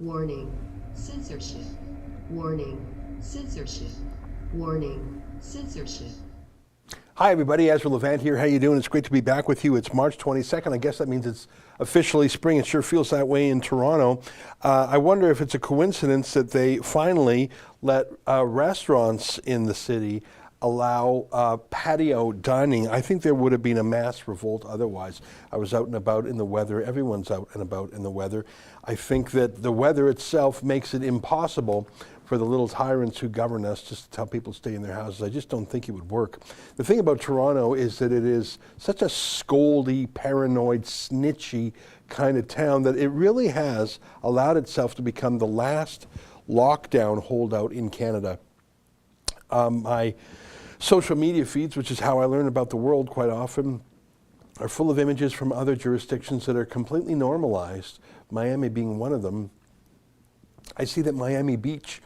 Warning, censorship. Warning, censorship. Warning, censorship. Hi everybody, Ezra Levant here. How you doing? It's great to be back with you. It's March 22nd. I guess that means it's officially spring. It sure feels that way in Toronto. I wonder if it's a coincidence that they finally let restaurants in the city allow patio dining. I think there would have been a mass revolt otherwise. I was out and about in the weather. Everyone's out and about in the weather. I think that the weather itself makes it impossible for the little tyrants who govern us just to tell people to stay in their houses. I just don't think it would work. The thing about Toronto is that it is such a scoldy, paranoid, snitchy kind of town that it really has allowed itself to become the last lockdown holdout in Canada. My social media feeds, which is how I learn about the world quite often, are full of images from other jurisdictions that are completely normalized, Miami being one of them. I see that Miami Beach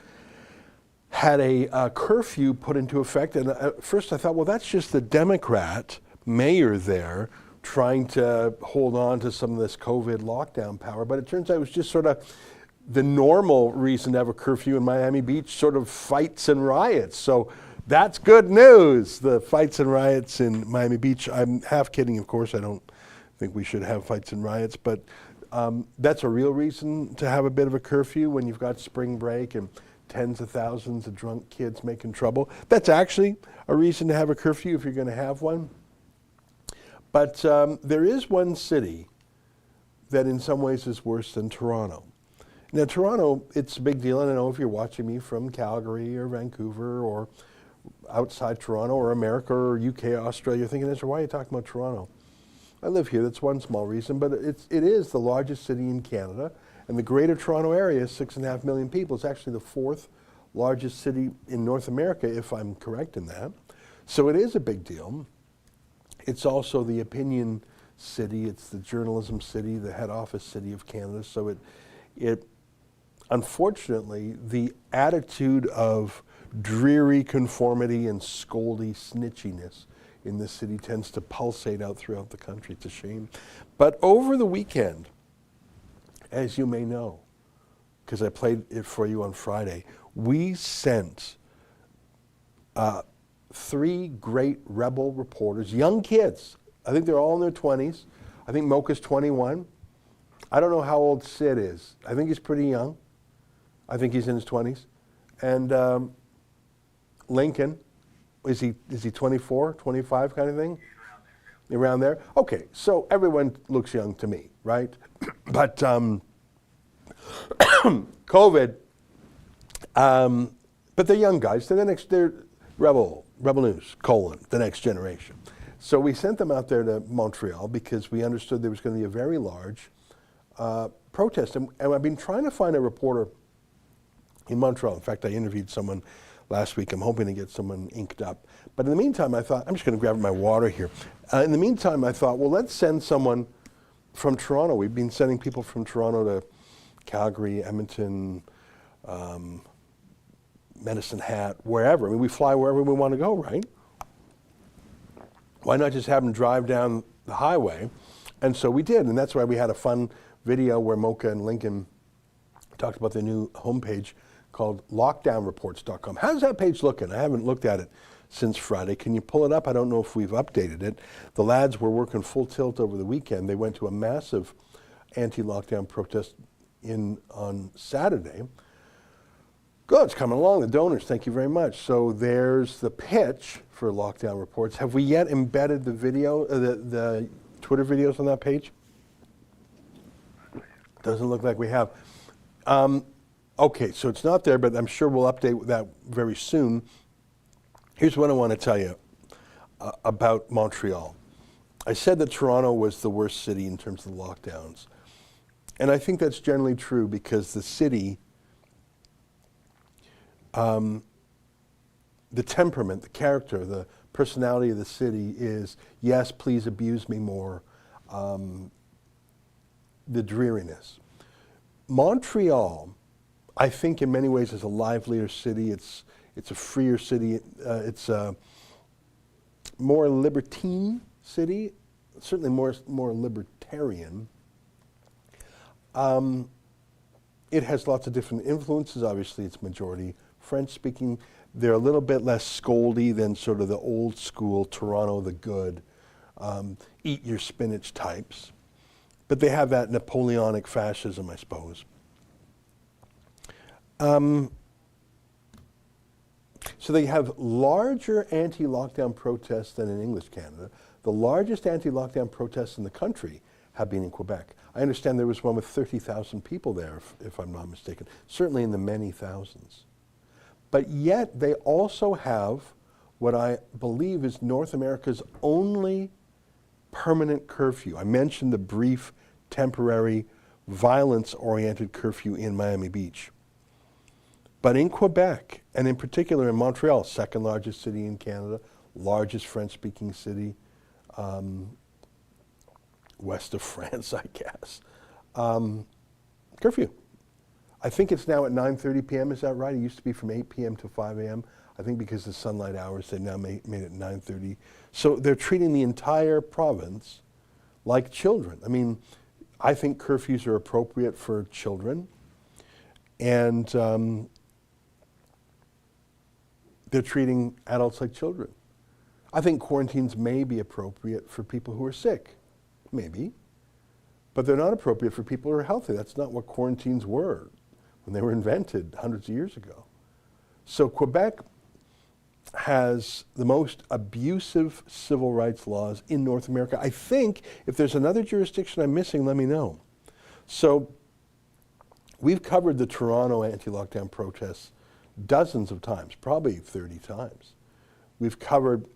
had a curfew put into effect, and at first I thought, well, that's just the Democrat mayor there trying to hold on to some of this COVID lockdown power, but it turns out it was just sort of the normal reason to have a curfew in Miami Beach, sort of fights and riots. So that's good news, the fights and riots in Miami Beach. I'm half kidding, of course. I don't think we should have fights and riots, but that's a real reason to have a bit of a curfew when you've got spring break and tens of thousands of drunk kids making trouble. That's actually a reason to have a curfew if you're going to have one. But there is one city that in some ways is worse than Toronto. Now, Toronto, it's a big deal, and I know if you're watching me from Calgary or Vancouver or outside Toronto or America or UK, Australia, you're thinking, Ezra, why are you talking about Toronto? I live here, that's one small reason, but it is the largest city in Canada, and the Greater Toronto Area is 6.5 million people. It's actually the fourth largest city in North America, if I'm correct in that. So it is a big deal. It's also the opinion city, it's the journalism city, the head office city of Canada. So it unfortunately, the attitude of dreary conformity and scoldy snitchiness in this city tends to pulsate out throughout the country. It's a shame. But over the weekend, as you may know, because I played it for you on Friday, we sent 3 great rebel reporters, young kids. I think they're all in their 20s. I think Mocha's 21. I don't know how old Sid is. I think he's pretty young. I think he's in his 20s. And Lincoln, is he 24, 25 kind of thing? Around there. Okay, so everyone looks young to me, right? But COVID, but they're young guys. They're rebel news, the next generation. So we sent them out there to Montreal because we understood there was going to be a very large protest. And I've been trying to find a reporter in Montreal. In fact, I interviewed someone last week. I'm hoping to get someone inked up. But in the meantime, I thought, I'm just going to grab my water here. In the meantime, I thought, well, let's send someone from Toronto. We've been sending people from Toronto to Calgary, Edmonton, Medicine Hat, wherever. I mean, we fly wherever we want to go, right? Why not just have them drive down the highway? And so we did, and that's why we had a fun video where Mocha and Lincoln talked about the new homepage called lockdownreports.com. How's that page looking? I haven't looked at it since Friday. Can you pull it up? I don't know if we've updated it. The lads were working full tilt over the weekend. They went to a massive anti-lockdown protest on Saturday. Good, it's coming along. The donors, thank you very much. So there's the pitch for lockdown reports. Have we yet embedded the video, the Twitter videos on that page? Doesn't look like we have. Okay, so it's not there, but I'm sure we'll update that very soon. Here's what I want to tell you about Montreal. I said that Toronto was the worst city in terms of the lockdowns. And I think that's generally true because the city, the temperament, the character, the personality of the city is, yes, please abuse me more, the dreariness. Montreal, I think in many ways is a livelier city. It's a freer city. It's a more libertine city, certainly more libertarian. It has lots of different influences. Obviously, it's majority French-speaking. They're a little bit less scoldy than sort of the old school Toronto the Good, eat your spinach types. But they have that Napoleonic fascism, I suppose. So they have larger anti-lockdown protests than in English Canada. The largest anti-lockdown protests in the country have been in Quebec. I understand there was one with 30,000 people there, if I'm not mistaken, certainly in the many thousands. But yet they also have what I believe is North America's only permanent curfew. I mentioned the brief, temporary, violence-oriented curfew in Miami Beach. But in Quebec, and in particular in Montreal, second largest city in Canada, largest French-speaking city, west of France, I guess, curfew. I think it's now at 9:30 p.m., is that right? It used to be from 8 p.m. to 5 a.m. I think because of sunlight hours, they now made it 9:30. So they're treating the entire province like children. I mean, I think curfews are appropriate for children, and they're treating adults like children. I think quarantines may be appropriate for people who are sick, maybe, but they're not appropriate for people who are healthy. That's not what quarantines were when they were invented hundreds of years ago. So Quebec has the most abusive civil rights laws in North America. I think if there's another jurisdiction I'm missing, let me know. So we've covered the Toronto anti-lockdown protests dozens of times, probably 30 times. We've covered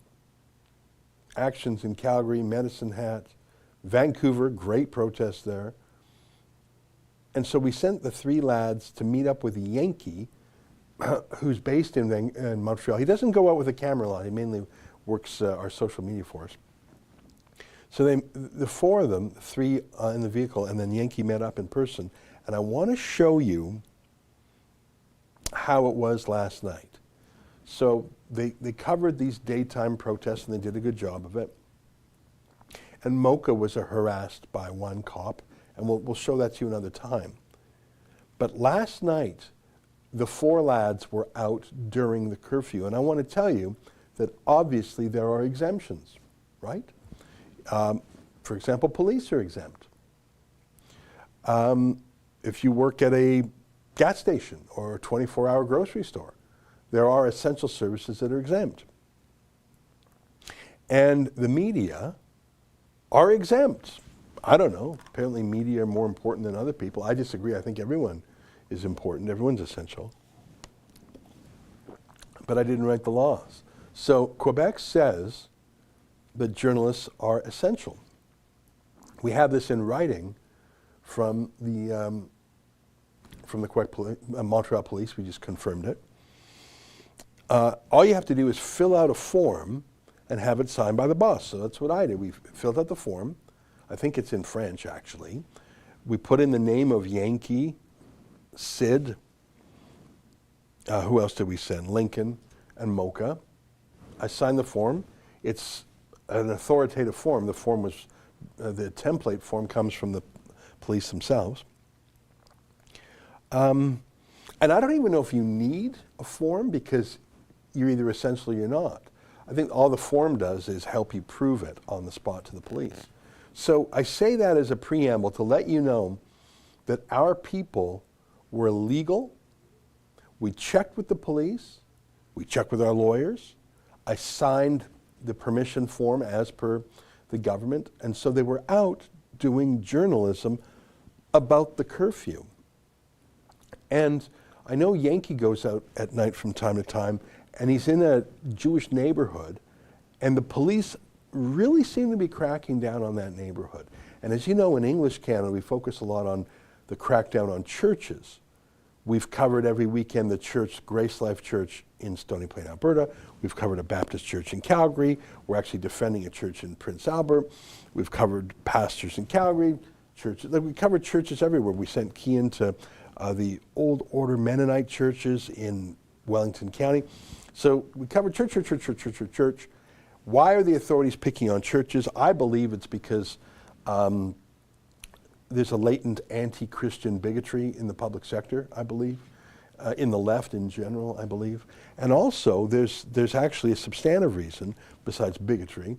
actions in Calgary, Medicine Hat, Vancouver, great protests there. And so we sent the three lads to meet up with a Yankee who's based in Montreal. He doesn't go out with a camera a lot. He mainly works our social media for us. So the four of them, three in the vehicle, and then Yankee met up in person. And I want to show you how it was last night. So they covered these daytime protests, and they did a good job of it. And Mocha was harassed by one cop, and we'll show that to you another time. But last night, the four lads were out during the curfew, and I want to tell you that obviously there are exemptions, right? For example, police are exempt. If you work at a gas station or a 24-hour grocery store, there are essential services that are exempt. And the media are exempt. I don't know. Apparently media are more important than other people. I disagree. I think everyone is important. Everyone's essential. But I didn't write the laws. So Quebec says that journalists are essential. We have this in writing from the Quebec Montreal Police. We just confirmed it. All you have to do is fill out a form and have it signed by the boss. So that's what I did. We filled out the form. I think it's in French, actually. We put in the name of Yankee, Sid, who else did we send? Lincoln and Mocha. I signed the form. It's an authoritative form. The form was, the template form comes from the police themselves. And I don't even know if you need a form because you're either essential or you're not. I think all the form does is help you prove it on the spot to the police. So I say that as a preamble to let you know that our people were legal. We checked with the police. We checked with our lawyers. I signed the permission form as per the government. And so they were out doing journalism about the curfew. And I know Yankee goes out at night from time to time, and he's in a Jewish neighborhood, and the police really seem to be cracking down on that neighborhood. And as you know, in English Canada, we focus a lot on the crackdown on churches. We've covered every weekend the church, Grace Life Church in Stony Plain, Alberta. We've covered a Baptist church in Calgary. We're actually defending a church in Prince Albert. We've covered pastors in Calgary, churches. We covered churches everywhere. We sent Kian to the Old Order Mennonite churches in Wellington County. So we covered church. Why are the authorities picking on churches? I believe it's because there's a latent anti-Christian bigotry in the public sector, I believe, in the left in general, I believe. And also, there's actually a substantive reason besides bigotry,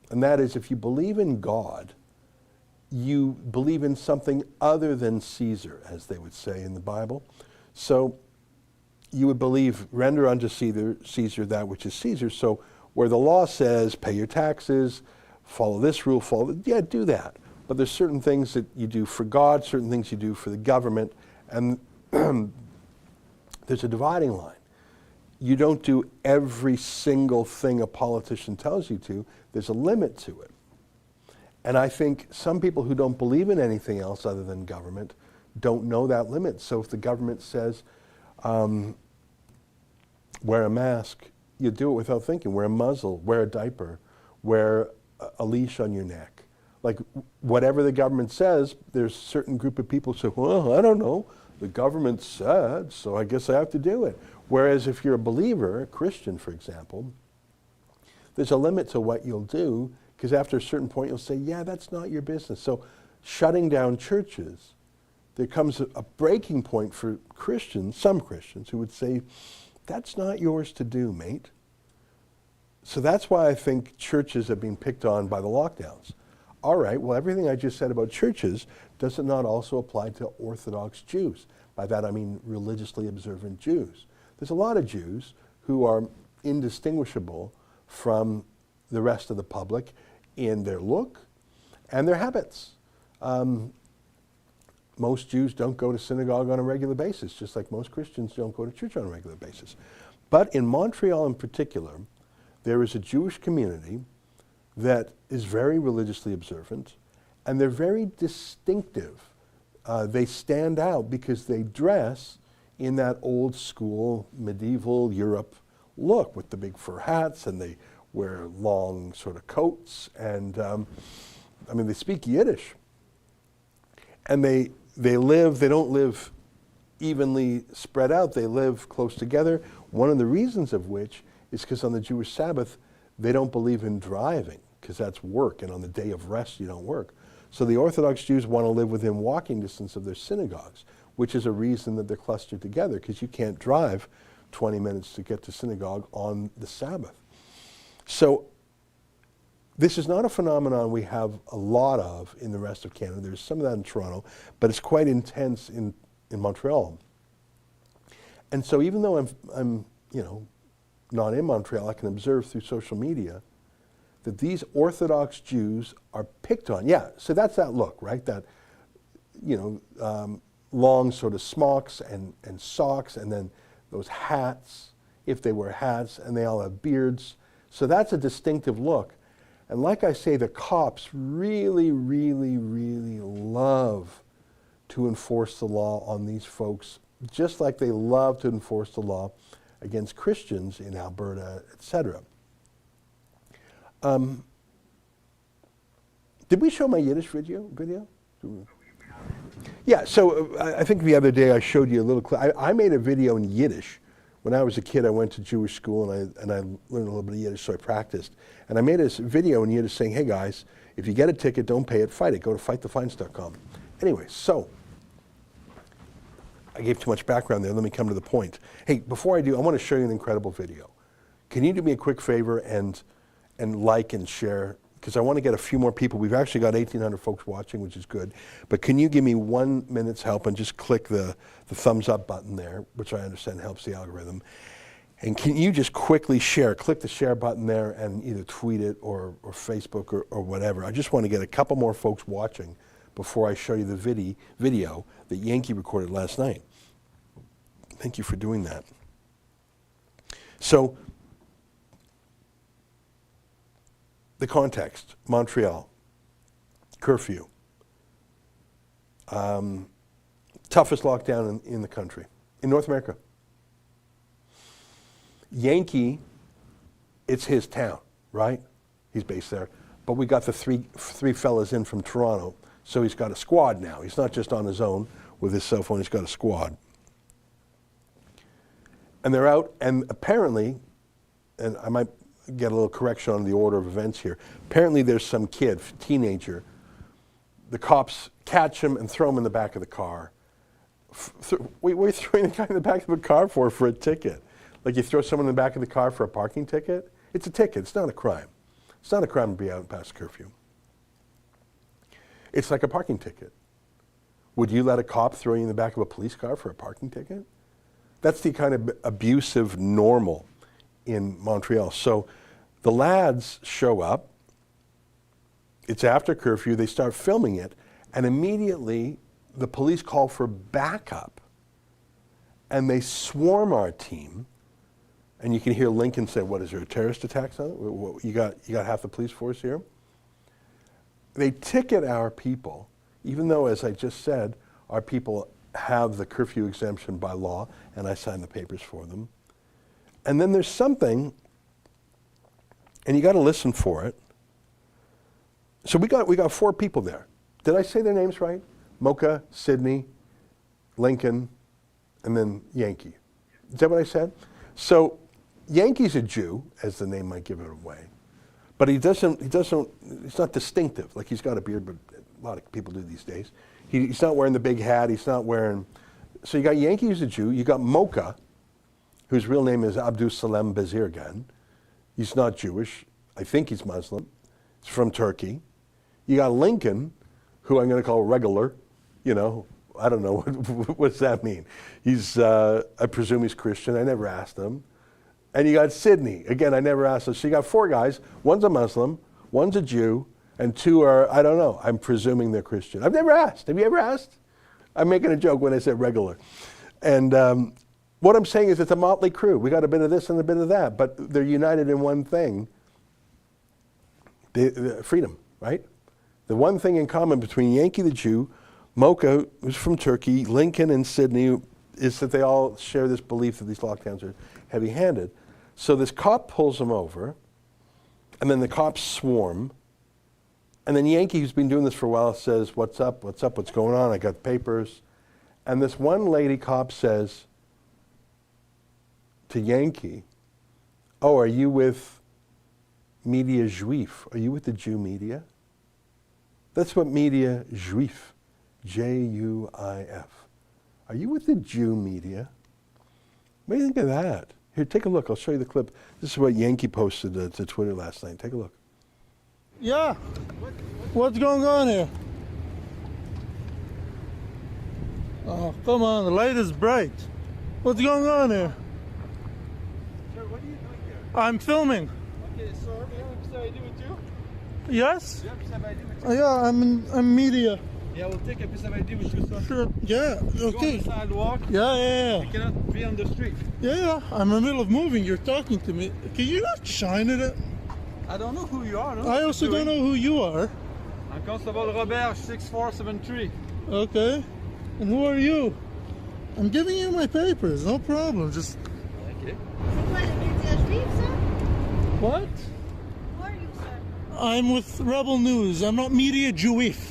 and that is if you believe in God, you believe in something other than Caesar, as they would say in the Bible. So you would believe, render unto Caesar that which is Caesar. So where the law says, pay your taxes, follow this rule, yeah, do that. But there's certain things that you do for God, certain things you do for the government, and there's a dividing line. You don't do every single thing a politician tells you to. There's a limit to it. And I think some people who don't believe in anything else other than government don't know that limit. So if the government says, wear a mask, you do it without thinking. Wear a muzzle, wear a diaper, wear a leash on your neck. Like whatever the government says, there's a certain group of people who say, well, I don't know. The government said, so I guess I have to do it. Whereas if you're a believer, a Christian, for example, there's a limit to what you'll do, because after a certain point you'll say, yeah, that's not your business. So shutting down churches, there comes a breaking point for Christians, some Christians, who would say, that's not yours to do, mate. So that's why I think churches are being picked on by the lockdowns. All right, well, everything I just said about churches, does it not also apply to Orthodox Jews? By that I mean religiously observant Jews. There's a lot of Jews who are indistinguishable from the rest of the public in their look and their habits. Most Jews don't go to synagogue on a regular basis, just like most Christians don't go to church on a regular basis. But in Montreal in particular, there is a Jewish community that is very religiously observant, and they're very distinctive. They stand out because they dress in that old school medieval Europe look with the big fur hats, and they wear long sort of coats, and I mean, they speak Yiddish. And they don't live evenly spread out, they live close together. One of the reasons of which is because on the Jewish Sabbath, they don't believe in driving, because that's work, and on the day of rest, you don't work. So the Orthodox Jews want to live within walking distance of their synagogues, which is a reason that they're clustered together, because you can't drive 20 minutes to get to synagogue on the Sabbath. So this is not a phenomenon we have a lot of in the rest of Canada. There's some of that in Toronto, but it's quite intense in Montreal. And so even though I'm not in Montreal, I can observe through social media that these Orthodox Jews are picked on. Yeah, so that's that look, right? That, long sort of smocks and socks, and then those hats, if they wear hats, and they all have beards. So that's a distinctive look. And like I say, the cops really, really, really love to enforce the law on these folks, just like they love to enforce the law against Christians in Alberta, etc. Did we show my Yiddish video? Yeah, so I think the other day I showed you a little clip. I made a video in Yiddish. When I was a kid, I went to Jewish school and I learned a little bit of Yiddish, so I practiced. And I made a video in Yiddish saying, hey guys, if you get a ticket, don't pay it, fight it. Go to fightthefeinds.com. Anyway, so I gave too much background there. Let me come to the point. Hey, before I do, I want to show you an incredible video. Can you do me a quick favor and like and share? Because I want to get a few more people. We've actually got 1,800 folks watching, which is good. But can you give me 1 minute's help and just click the thumbs up button there, which I understand helps the algorithm. And can you just quickly share? Click the share button there and either tweet it or Facebook or whatever. I just want to get a couple more folks watching before I show you the video that Yankee recorded last night. Thank you for doing that. So, the context, Montreal, curfew, toughest lockdown in the country, in North America. Yankee, it's his town, right? He's based there. But we got the three fellas in from Toronto, so he's got a squad now. He's not just on his own with his cell phone, he's got a squad. And they're out, and apparently, and I might get a little correction on the order of events here. Apparently there's some kid, teenager, the cops catch him and throw him in the back of the car. What are you throwing the guy in the back of a car for a ticket? Like you throw someone in the back of the car for a parking ticket? It's a ticket. It's not a crime. It's not a crime to be out past curfew. It's like a parking ticket. Would you let a cop throw you in the back of a police car for a parking ticket? That's the kind of abusive normal in Montreal. So the lads show up. It's after curfew. They start filming it. And immediately the police call for backup. And they swarm our team. And you can hear Lincoln say, what, is there a terrorist attack on it? You got half the police force here? They ticket our people, even though, as I just said, our people have the curfew exemption by law, and I sign the papers for them. And then there's something, and you got to listen for it. So we got 4 people there. Did I say their names right? Mocha, Sydney, Lincoln, and then Yankee. Is that what I said? So Yankee's a Jew, as the name might give it away, but he's not distinctive. Like he's got a beard, but a lot of people do these days. He's not wearing the big hat. He's not wearing. So you got Yankee, who's a Jew. You got Mocha, whose real name is Abdusalem Bezirgan. He's not Jewish. I think he's Muslim. He's from Turkey. You got Lincoln, who I'm going to call regular. You know, I don't know what does that mean. He's, I presume he's Christian. I never asked him. And you got Sydney. Again, I never asked him. So you got 4 guys. One's a Muslim, one's a Jew, and 2 are, I don't know. I'm presuming they're Christian. I've never asked. Have you ever asked? I'm making a joke when I said regular. And what I'm saying is it's a motley crew. We got a bit of this and a bit of that, but they're united in one thing. Freedom, right? The one thing in common between Yankee the Jew, Mocha, who's from Turkey, Lincoln and Sydney, is that they all share this belief that these lockdowns are heavy-handed. So this cop pulls them over, and then the cops swarm, and then Yankee, who's been doing this for a while, says, what's up, what's going on? I got papers. And this one lady cop says to Yankee, oh, are you with Media Juif? Are you with the Jew media? That's what Media Juif, J-U-I-F. Are you with the Jew media? What do you think of that? Here, take a look. I'll show you the clip. This is what Yankee posted to Twitter last night. Take a look. Yeah. What's going on here? Oh, come on. The light is bright. What's going on here? Sir, what are you doing here? I'm filming. Okay, so you have a piece of ID with you? Yes? Do you have a piece of ID with you? Yeah, I'm media. Yeah, we'll take a piece of ID with you, sir. Sure. Yeah. Go on Okay. the sidewalk. Yeah. You cannot be on the street. Yeah. I'm in the middle of moving. You're talking to me. Can you not shine at it? I don't know who you are. No? I also don't know who you are. I'm Constable Robert, 6473. Okay. And who are you? I'm giving you my papers. No problem. Just. Okay. C'est quoi le média juif, ça? What? Who are you, sir? I'm with Rebel News. I'm not Media Juif.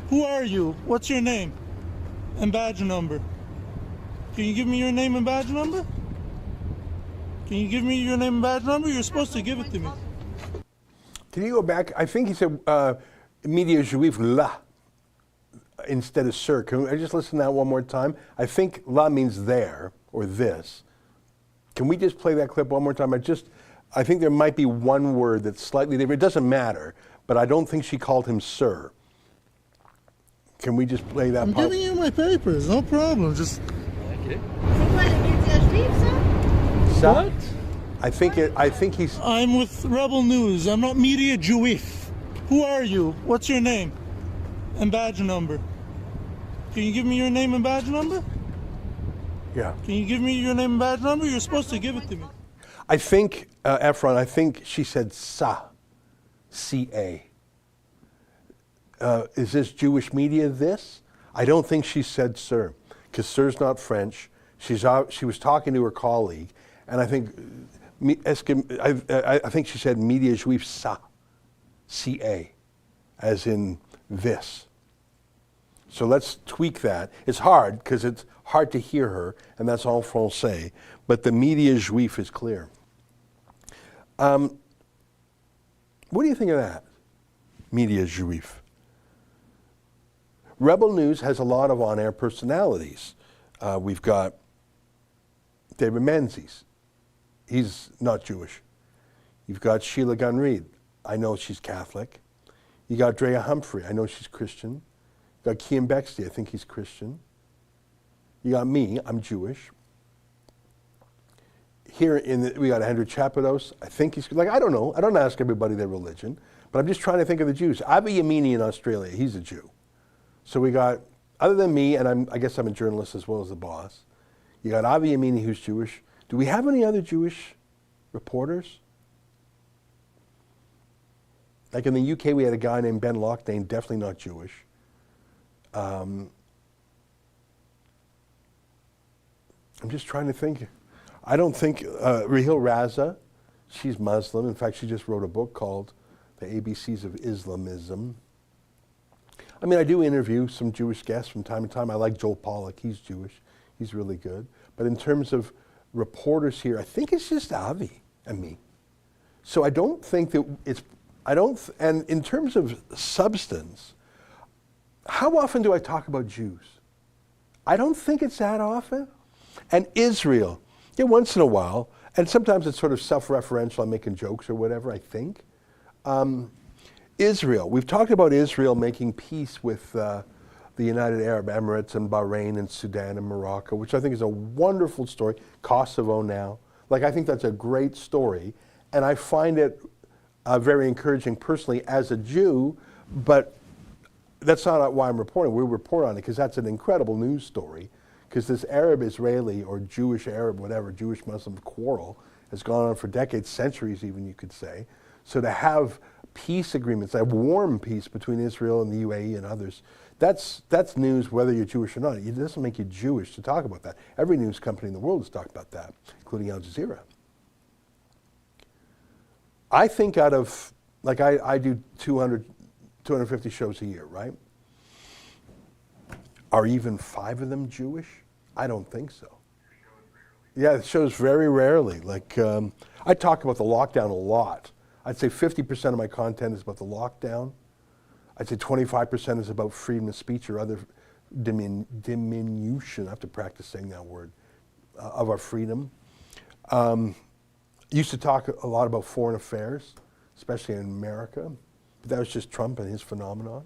Who are you? What's your name? And badge number. Can you give me your name and badge number? Can you give me your name and badge number? You're supposed to give it to me. Can you go back? I think he said Media Juif la instead of sir. Can I just listen to that one more time? I think la means there or this. Can we just play that clip one more time? I think there might be one word that's slightly different. It doesn't matter, but I don't think she called him sir. Can we just play that I'm part? giving you my papers. No problem. Just. Okay. C'est quoi le média juif, ça? What? I think he's. I'm with Rebel News. I'm not Media Juif. Who are you? What's your name? And badge number. Can you give me your name and badge number? Yeah. Can you give me your name and badge number? You're supposed to give it to me. I think, Efron, I think she said sa. C-A. Is this Jewish media this? I don't think she said sir, because sir's not French. She was talking to her colleague, and I think I think she said Media Juif ça, C-A, as in this. So let's tweak that. It's hard, because it's hard to hear her, and that's all Francais, but the Media Juif is clear. What do you think of that? Media Juif. Rebel News has a lot of on-air personalities. We've got David Menzies. He's not Jewish. You've got Sheila Gunn Reid. I know she's Catholic. You got Drea Humphrey. I know she's Christian. You got Keean Bexley. I think he's Christian. You got me. I'm Jewish. Here we got Andrew Chapados. I think he's, like, I don't know. I don't ask everybody their religion, but I'm just trying to think of the Jews. Avi Yamini in Australia, he's a Jew. So we got, other than me, and I guess I'm a journalist as well as the boss, you got Avi Yamini, who's Jewish. Do we have any other Jewish reporters? Like in the UK, we had a guy named Ben Lockdane, definitely not Jewish. I'm just trying to think. I don't think, Rahil Raza, she's Muslim. In fact, she just wrote a book called The ABCs of Islamism. I mean, I do interview some Jewish guests from time to time. I like Joel Pollack, he's Jewish. He's really good. But in terms of reporters here, I think it's just Avi and me. So I don't think that it's, and in terms of substance, how often do I talk about Jews? I don't think it's that often. And Israel, yeah, once in a while, and sometimes it's sort of self-referential, I'm making jokes or whatever, I think. Israel, we've talked about Israel making peace with the United Arab Emirates and Bahrain and Sudan and Morocco, which I think is a wonderful story. Kosovo now. Like, I think that's a great story. And I find it very encouraging personally as a Jew, but that's not why I'm reporting. We report on it because that's an incredible news story, because this Arab-Israeli or Jewish-Arab, whatever, Jewish-Muslim quarrel has gone on for decades, centuries even, you could say. So to have peace agreements, a warm peace between Israel and the UAE and others, that's news whether you're Jewish or not. It doesn't make you Jewish to talk about that. Every news company in the world has talked about that, including Al Jazeera. I think out of, like I do 250 shows a year, right? Are even 5 of them Jewish? I don't think so. Yeah, it shows very rarely. Like, I talk about the lockdown a lot. I'd say 50% of my content is about the lockdown. I'd say 25% is about freedom of speech or other diminution, I have to practice saying that word, of our freedom. Used to talk a lot about foreign affairs, especially in America, but that was just Trump and his phenomenon.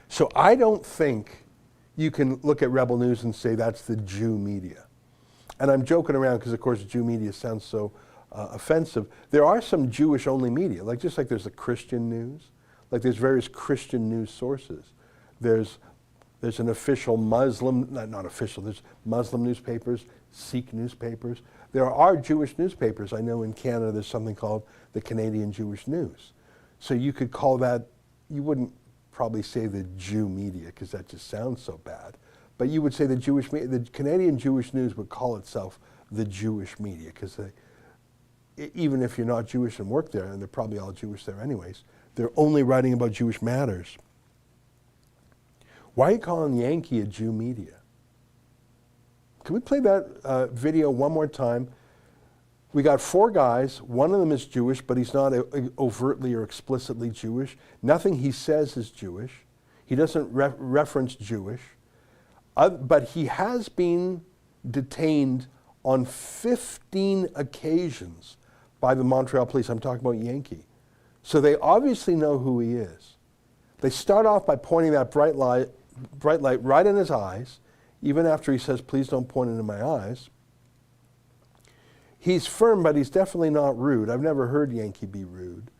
So I don't think you can look at Rebel News and say that's the Jew media. And I'm joking around because, of course, Jew media sounds so offensive. There are some Jewish-only media, like just like there's the Christian news, like there's various Christian news sources. There's an official Muslim, not official, there's Muslim newspapers, Sikh newspapers. There are Jewish newspapers. I know in Canada there's something called the Canadian Jewish News. So you could call that, you wouldn't probably say the Jew media because that just sounds so bad. But you would say the Canadian Jewish News would call itself the Jewish media because even if you're not Jewish and work there, and they're probably all Jewish there anyways, they're only writing about Jewish matters. Why are you calling Yankee a Jew media? Can we play that video one more time? We got 4 guys. One of them is Jewish, but he's not overtly or explicitly Jewish. Nothing he says is Jewish. He doesn't reference Jewish. But he has been detained on 15 occasions by the Montreal police. I'm talking about Yankee. So they obviously know who he is. They start off by pointing that bright light right in his eyes, even after he says, please don't point into my eyes. He's firm, but he's definitely not rude. I've never heard Yankee be rude.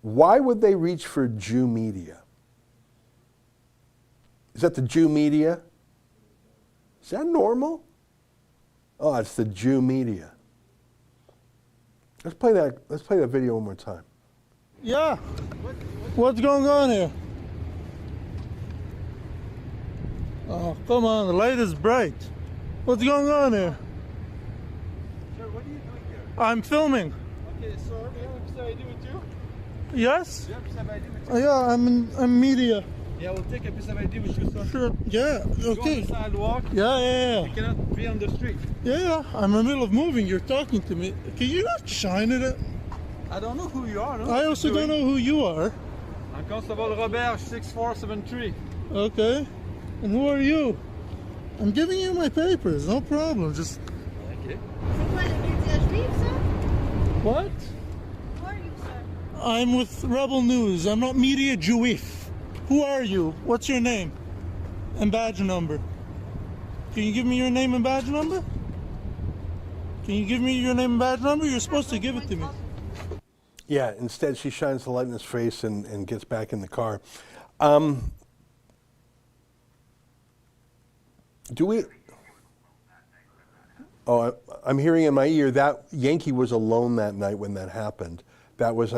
Why would they reach for Jew media? Is that the Jew media? Is that normal? Oh, it's the Jew media. Let's play that video one more time. Yeah. What's going on here? Oh, come on, the light is bright. What's going on here? Sir, what are you doing here? I'm filming. Okay, so do you have a piece of ID with you? Yes? Do you have a piece of ID with you? Yeah, I'm media. Yeah, we'll take a piece of ID with you, sir. Sure. Yeah, Go on okay. the sidewalk. Yeah. You cannot be on the street. Yeah, I'm in the middle of moving. You're talking to me. Can you not shine at it? I don't know who you are. No? I also don't know who you are. I'm Constable Robert, 6473. Okay. And who are you? I'm giving you my papers, no problem. Just Okay. C'est quoi le média juif, ça? what? Who are you, sir? I'm with Rebel News. I'm not media Jewish. Who are you? What's your name and badge number? Can you give me your name and badge number? Can you give me your name and badge number? You're supposed to give it to me. Yeah, instead she shines the light in his face and gets back in the car. Do we... Oh, I'm hearing in my ear that Yankee was alone that night when that happened. That was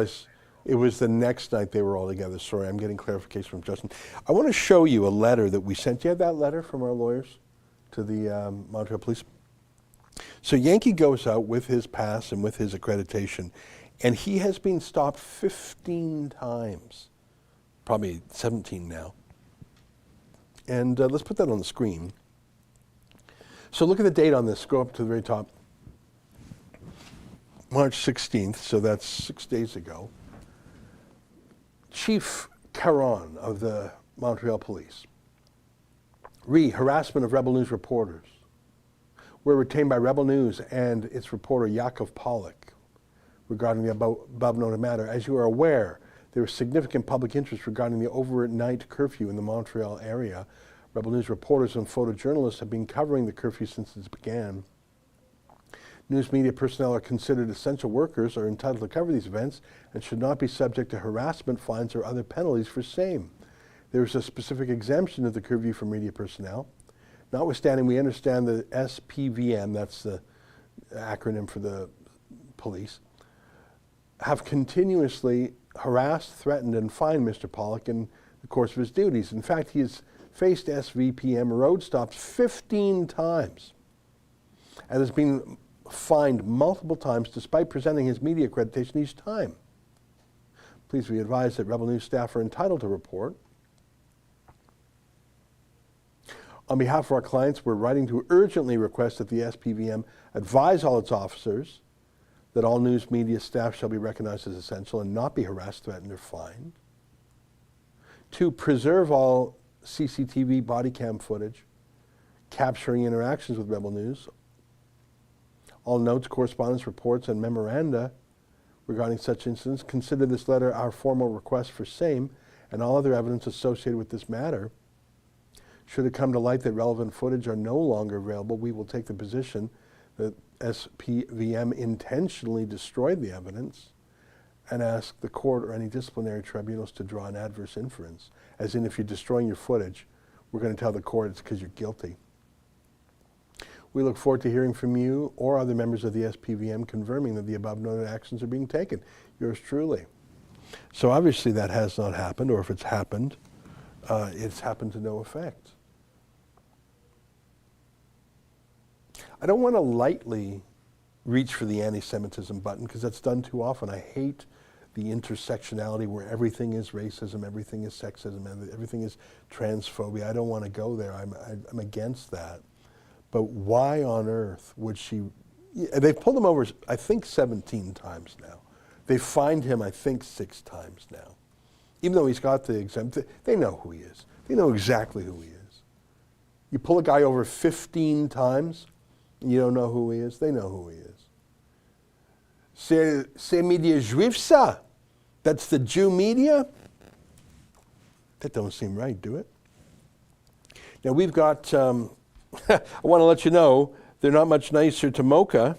it was the next night they were all together. Sorry, I'm getting clarification from Justin. I want to show you a letter that we sent. Do you have that letter from our lawyers to the Montreal Police? So Yankee goes out with his pass and with his accreditation, and he has been stopped 15 times, probably 17 now. And let's put that on the screen. So look at the date on this. Scroll up to the very top. March 16th, so that's 6 days ago. Chief Caron of the Montreal Police. Harassment of Rebel News reporters. We're retained by Rebel News and its reporter Yakov Pollock regarding the above noted matter. As you are aware, there is significant public interest regarding the overnight curfew in the Montreal area. Rebel News reporters and photojournalists have been covering the curfew since it began. News media personnel are considered essential workers, are entitled to cover these events, and should not be subject to harassment, fines, or other penalties for same. There is a specific exemption of the curfew for media personnel. Notwithstanding, we understand the SPVM, that's the acronym for the police, have continuously harassed, threatened, and fined Mr. Pollock in the course of his duties. In fact, he has faced SVPM road stops 15 times and has been fined multiple times despite presenting his media accreditation each time. Please be advised that Rebel News staff are entitled to report. On behalf of our clients, we're writing to urgently request that the SPVM advise all its officers that all news media staff shall be recognized as essential and not be harassed, threatened, or fined. To preserve all CCTV body cam footage capturing interactions with Rebel News. All notes, correspondence, reports, and memoranda regarding such incidents. Consider this letter our formal request for same and all other evidence associated with this matter. Should it come to light that relevant footage are no longer available, we will take the position that SPVM intentionally destroyed the evidence and ask the court or any disciplinary tribunals to draw an adverse inference. As in, if you're destroying your footage, we're going to tell the court it's because you're guilty. We look forward to hearing from you or other members of the SPVM confirming that the above noted actions are being taken. Yours truly. So obviously that has not happened, or if it's happened to no effect. I don't want to lightly reach for the anti-Semitism button because that's done too often. I hate the intersectionality where everything is racism, everything is sexism, everything is transphobia. I don't want to go there. I'm against that. But why on earth would she? They've pulled him over, I think, 17 times now. They've fined him, I think, 6 times now. Even though he's got the exempt, they know who he is. They know exactly who he is. You pull a guy over 15 times, and you don't know who he is, they know who he is. C'est media juif ça? That's the Jew media? That don't seem right, do it? Now we've got, I want to let you know, they're not much nicer to Mocha.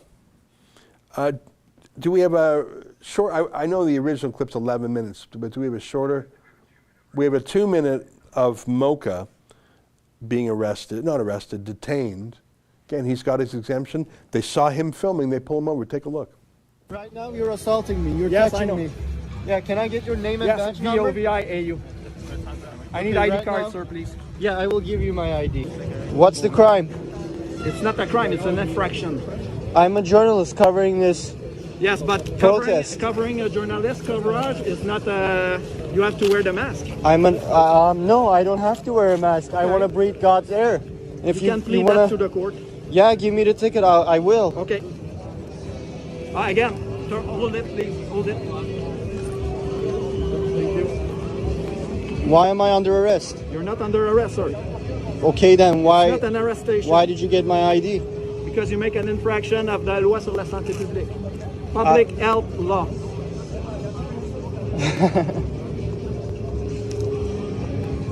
Do we have a short, I know the original clip's 11 minutes, but do we have a shorter? We have a 2-minute of Mocha being arrested, not arrested, detained. Again, he's got his exemption. They saw him filming, they pull him over. Take a look. Right now you're assaulting me, you're Yes, touching I know. me. Yeah, can I get your name and Yes, badge number? V-O-V-I-A-U. I need Okay, ID right card, now? sir, please. Yeah, I will give you my ID. What's the crime? It's not a crime, it's an infraction. I'm a journalist covering this. Yes, but Protest. covering a journalist coverage is not you have to wear the mask. No, I don't have to wear a mask. I want to breathe God's air. If You can plead wanna, that to the court. Yeah, give me the ticket, I will. Okay. Again, sir, hold it, please. Hold it. Thank you. Why am I under arrest? You're not under arrest, sir. Okay, then why? It's not an arrestation. Why did you get my ID? Because you make an infraction of the loi sur la santé publique. Public health law.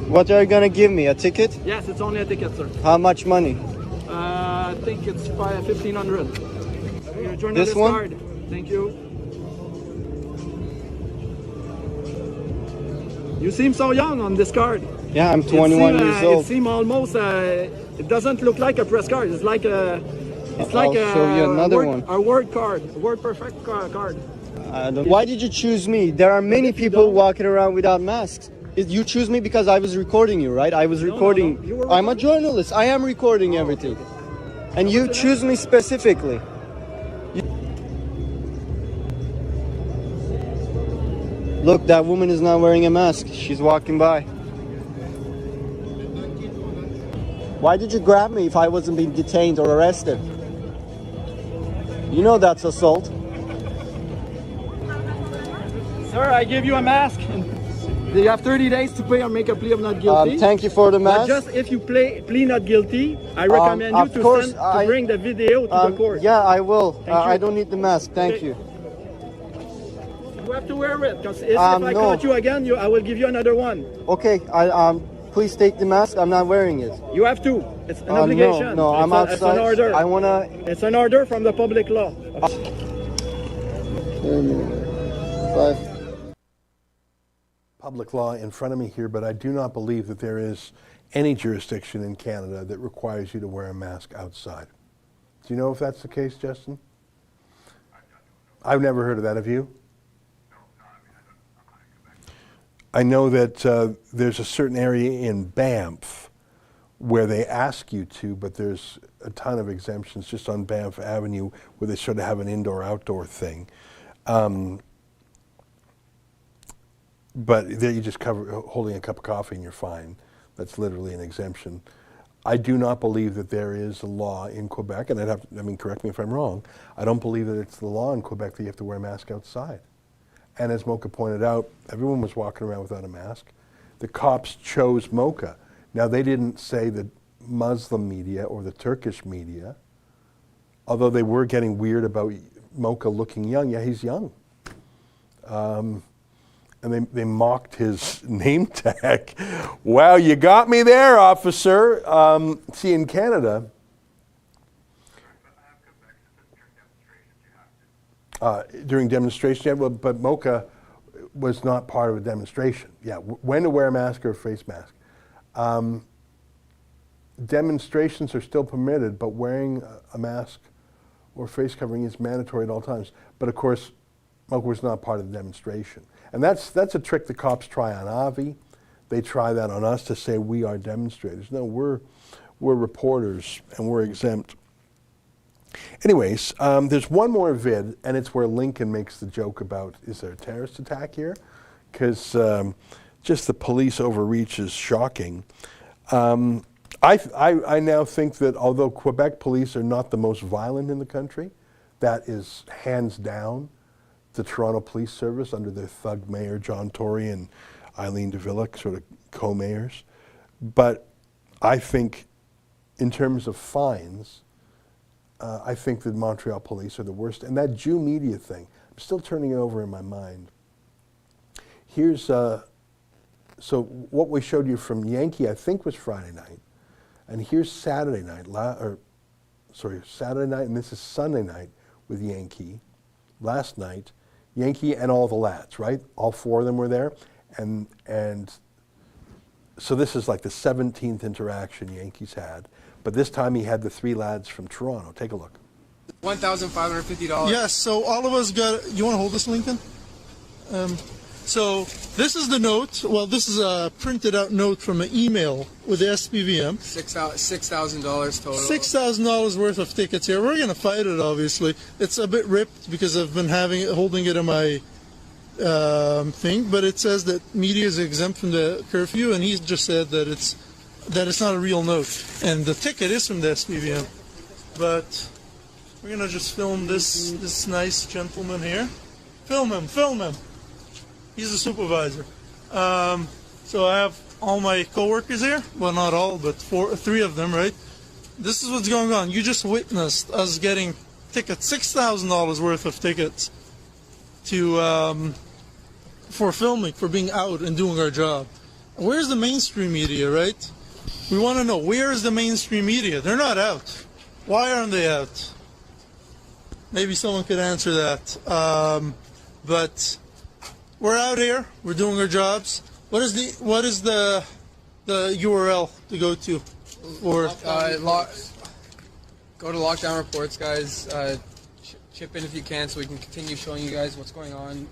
What are you gonna give me? A ticket? Yes, it's only a ticket, sir. How much money? I think it's 1,500. Your journalist This one? card. Thank you. You seem so young on this card. Yeah, I'm 21 years It old. seems almost. It doesn't look like a press card. It's like a. It's like I'll show you another one. A word card. A word perfect card. Why did you choose me? There are many people walking around without masks. You choose me because I was recording you, right? I was recording. No. You were I'm a journalist. I am recording everything. And you choose me specifically. Look, that woman is not wearing a mask. She's walking by. Why did you grab me if I wasn't being detained or arrested? You know that's assault. Sir, I give you a mask. You have 30 days to pay or make a plea of not guilty. Thank you for the But mask. just if you plea not guilty, I recommend you of course, to bring the video to the court. Yeah, I will. Thank you. I don't need the mask. Thank Okay. you. You have to wear it because if No. I caught you again, I will give you another one. Okay, please take the mask. I'm not wearing it. You have to. It's an obligation. No, I'm outside. It's an order. I wanna. It's an order from the public law. 5. Public law in front of me here, but I do not believe that there is any jurisdiction in Canada that requires you to wear a mask outside. Do you know if that's the case, Justin? I've never heard of that. Have you? I know that there's a certain area in Banff where they ask you to, but there's a ton of exemptions just on Banff Avenue where they sort of have an indoor-outdoor thing. But there you just cover holding a cup of coffee and you're fine. That's literally an exemption. I do not believe that there is a law in Quebec, and correct me if I'm wrong, I don't believe that it's the law in Quebec that you have to wear a mask outside. And as Mocha pointed out, everyone was walking around without a mask. The cops chose Mocha. Now, they didn't say the Muslim media or the Turkish media, although they were getting weird about Mocha looking young. Yeah, he's young. And they mocked his name tag. Wow, you got me there, officer. See, in Canada, during demonstrations, yeah, but Mocha was not part of a demonstration. Yeah, when to wear a mask or a face mask. Demonstrations are still permitted, but wearing a mask or face covering is mandatory at all times. But of course, Mocha was not part of the demonstration. And that's a trick the cops try on Avi. They try that on us to say we are demonstrators. No, we're reporters and we're exempt. Anyways, there's one more vid, and it's where Lincoln makes the joke about, is there a terrorist attack here? Because just the police overreach is shocking. I now think that although Quebec police are not the most violent in the country, that is hands down the Toronto Police Service under their thug mayor, John Tory, and Eileen de Villick, sort of co-mayors. But I think in terms of fines, I think that Montreal police are the worst. And that Jew media thing, I'm still turning it over in my mind. Here's, so what we showed you from Yankee, I think was Friday night. And here's Saturday night, Saturday night, and this is Sunday night with Yankee. Last night, Yankee and all the lads, right? All 4 of them were there. And so this is like the 17th interaction Yankees had. But this time he had the 3 lads from Toronto. Take a look. $1,550. Yes, so all of us got, you want to hold this, Lincoln? So this is the note. Well, this is a printed out note from an email with the SPVM. $6,000 total. $6,000 worth of tickets here. We're going to fight it, obviously. It's a bit ripped because I've been holding it in my thing, but it says that media is exempt from the curfew, and he's just said that it's not a real note. And the ticket is from the SPVM. But we're going to just film this nice gentleman here. Film him. He's a supervisor. So I have all my coworkers here. Well, not all, but three of them, right? This is what's going on. You just witnessed us getting tickets, $6,000 worth of tickets to for filming, for being out and doing our job. Where's the mainstream media, right? We want to know, where is the mainstream media? They're not out. Why aren't they out? Maybe someone could answer that. But we're out here. We're doing our jobs. What is the URL to go to? Or go to Lockdown Reports, guys. Chip in if you can, so we can continue showing you guys what's going on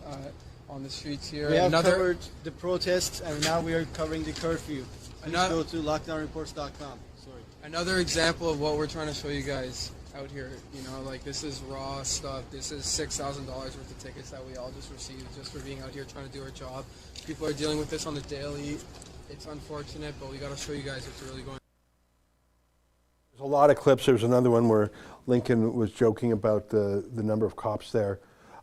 the streets here. We have covered the protests, and now we are covering the curfew. Please go to lockdownreports.com. Sorry. Another example of what we're trying to show you guys out here. You know, like, this is raw stuff. This is $6,000 worth of tickets that we all just received just for being out here trying to do our job. People are dealing with this on the daily. It's unfortunate, but we got to show you guys what's really going on. There's a lot of clips. There's another one where Lincoln was joking about the number of cops there.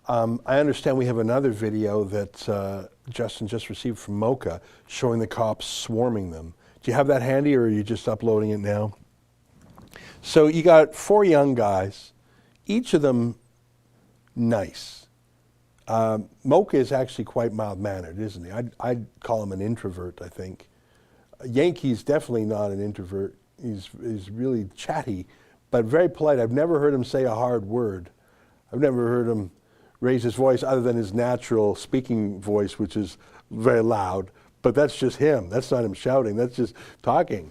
I understand we have another video that Justin just received from Mocha showing the cops swarming them. Do you have that handy, or are you just uploading it now? So you got 4 young guys, each of them nice. Mocha is actually quite mild-mannered, isn't he? I'd call him an introvert, I think. Yankee's definitely not an introvert. He's really chatty, but very polite. I've never heard him say a hard word. I've never heard him raise his voice other than his natural speaking voice, which is very loud. But that's just him. That's not him shouting. That's just talking.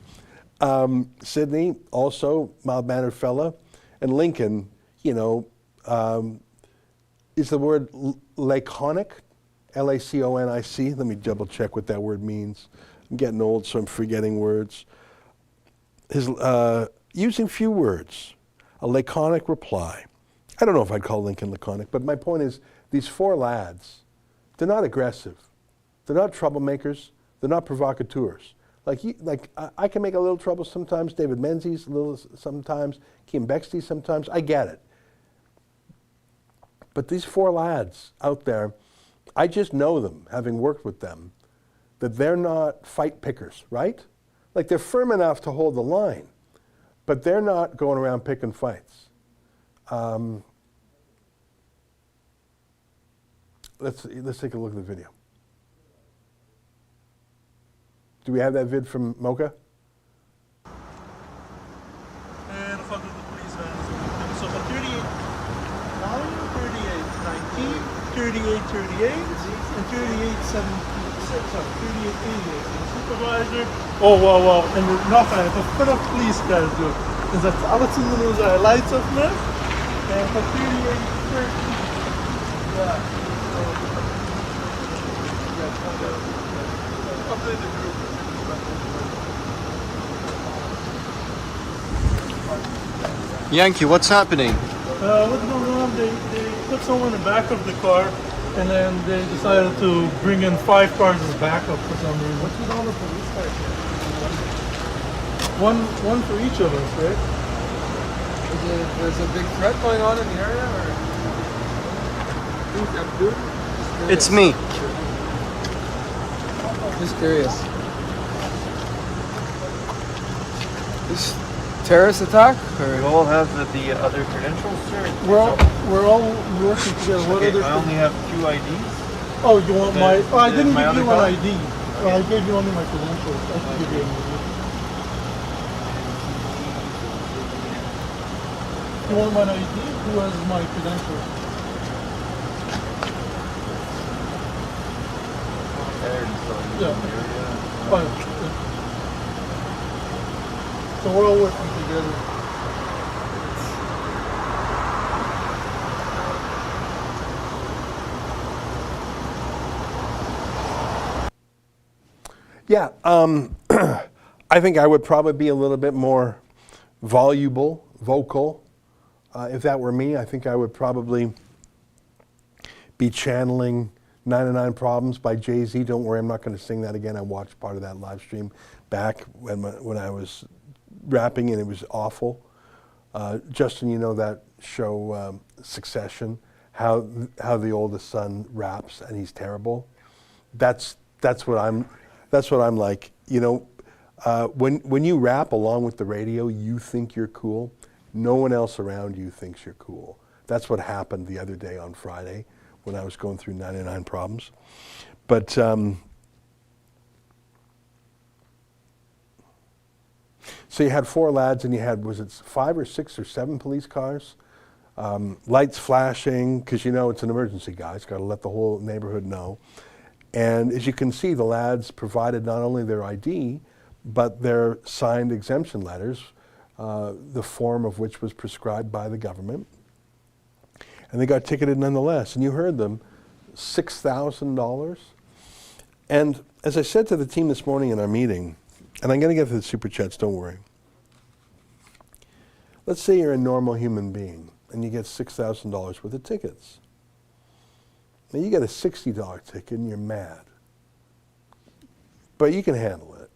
Sydney, also mild-mannered fella. And Lincoln, you know, is the word laconic? L-A-C-O-N-I-C? Let me double check what that word means. I'm getting old, so I'm forgetting words. His using few words, a laconic reply. I don't know if I'd call Lincoln laconic, but my point is, these 4 lads, they're not aggressive. They're not troublemakers. They're not provocateurs. I can make a little trouble sometimes. David Menzies a little sometimes. Kim Bexley sometimes. I get it. But these 4 lads out there, I just know them, having worked with them, that they're not fight pickers, right? Like, they're firm enough to hold the line, but they're not going around picking fights. Let's take a look at the video. Do we have that vid from Mocha? And a fuck with the police van. So for 38, 9, 38, 19, 38, 38, and 38, 17. Sorry, 38, 88. The supervisor. Oh, wow. En nog een, voor de police guys doen. Dus dat alles in de news lights up met. En voor 38, 13. Ja. Update the group. Yankee, what's happening? What's going on? They put someone in the back of the car, and then they decided to bring in 5 cars as backup for some reason. What's with all the police cars here? One for each of us, right? There's a big threat going on in the area, or? It's me. Just curious. This terrorist attack, or? You all have the other credentials, sir? We're all working together. What Okay, other? I only have 2 IDs. Oh, you want my? Oh, I didn't my give you other an card? ID. I gave you only my credentials. I can give you an ID. You want my ID? Who has my credentials? Yeah. Oh, yeah. So we're all working together. Yeah, I think I would probably be a little bit more vocal. If that were me, I think I would probably be channeling 99 Problems by Jay-Z. Don't worry, I'm not going to sing that again. I watched part of that live stream back when I was rapping, and it was awful. Justin, you know that show Succession, how the oldest son raps and he's terrible. That's what I'm. That's what I'm like. You know, when you rap along with the radio, you think you're cool. No one else around you thinks you're cool. That's what happened the other day on Friday when I was going through 99 Problems. But so you had 4 lads, and you had, was it 5 or 6 or 7 police cars? Lights flashing, because you know it's an emergency, guys. Got to let the whole neighborhood know. And as you can see, the lads provided not only their ID, but their signed exemption letters, the form of which was prescribed by the government. And they got ticketed nonetheless. And you heard them, $6,000. And as I said to the team this morning in our meeting, and I'm going to get to the super chats, don't worry. Let's say you're a normal human being and you get $6,000 worth of tickets. Now you get a $60 ticket and you're mad. But you can handle it.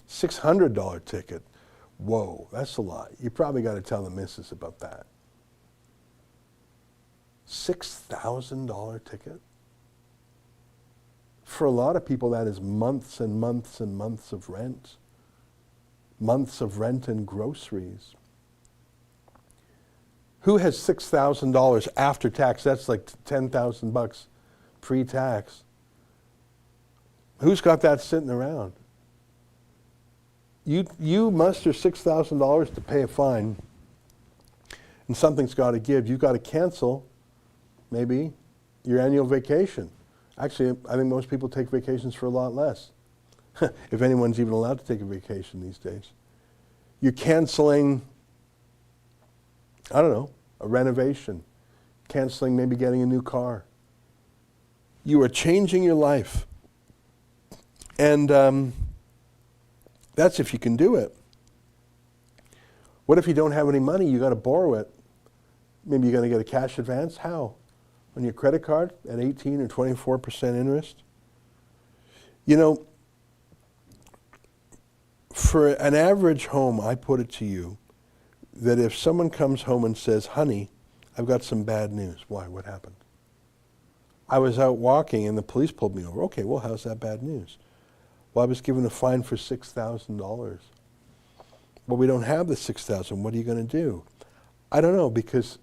$600 ticket, whoa, that's a lot. You probably got to tell the missus about that. $6,000 ticket? For a lot of people, that is months and months and months of rent. Months of rent and groceries. Who has $6,000 after tax? That's like $10,000 pre-tax. Who's got that sitting around? You muster $6,000 to pay a fine, and something's got to give. You've got to cancel, maybe, your annual vacation. Actually, I think most people take vacations for a lot less, if anyone's even allowed to take a vacation these days. You're canceling, I don't know, a renovation, canceling maybe getting a new car. You are changing your life. And that's if you can do it. What if you don't have any money? You got to borrow it. Maybe you're going to get a cash advance. How? On your credit card at 18 or 24% interest? You know, for an average home, I put it to you that if someone comes home and says, honey, I've got some bad news. Why? What happened? I was out walking and the police pulled me over. Okay, well, how's that bad news? Well, I was given a fine for $6,000. Well, we don't have the $6,000. What are you going to do? I don't know, because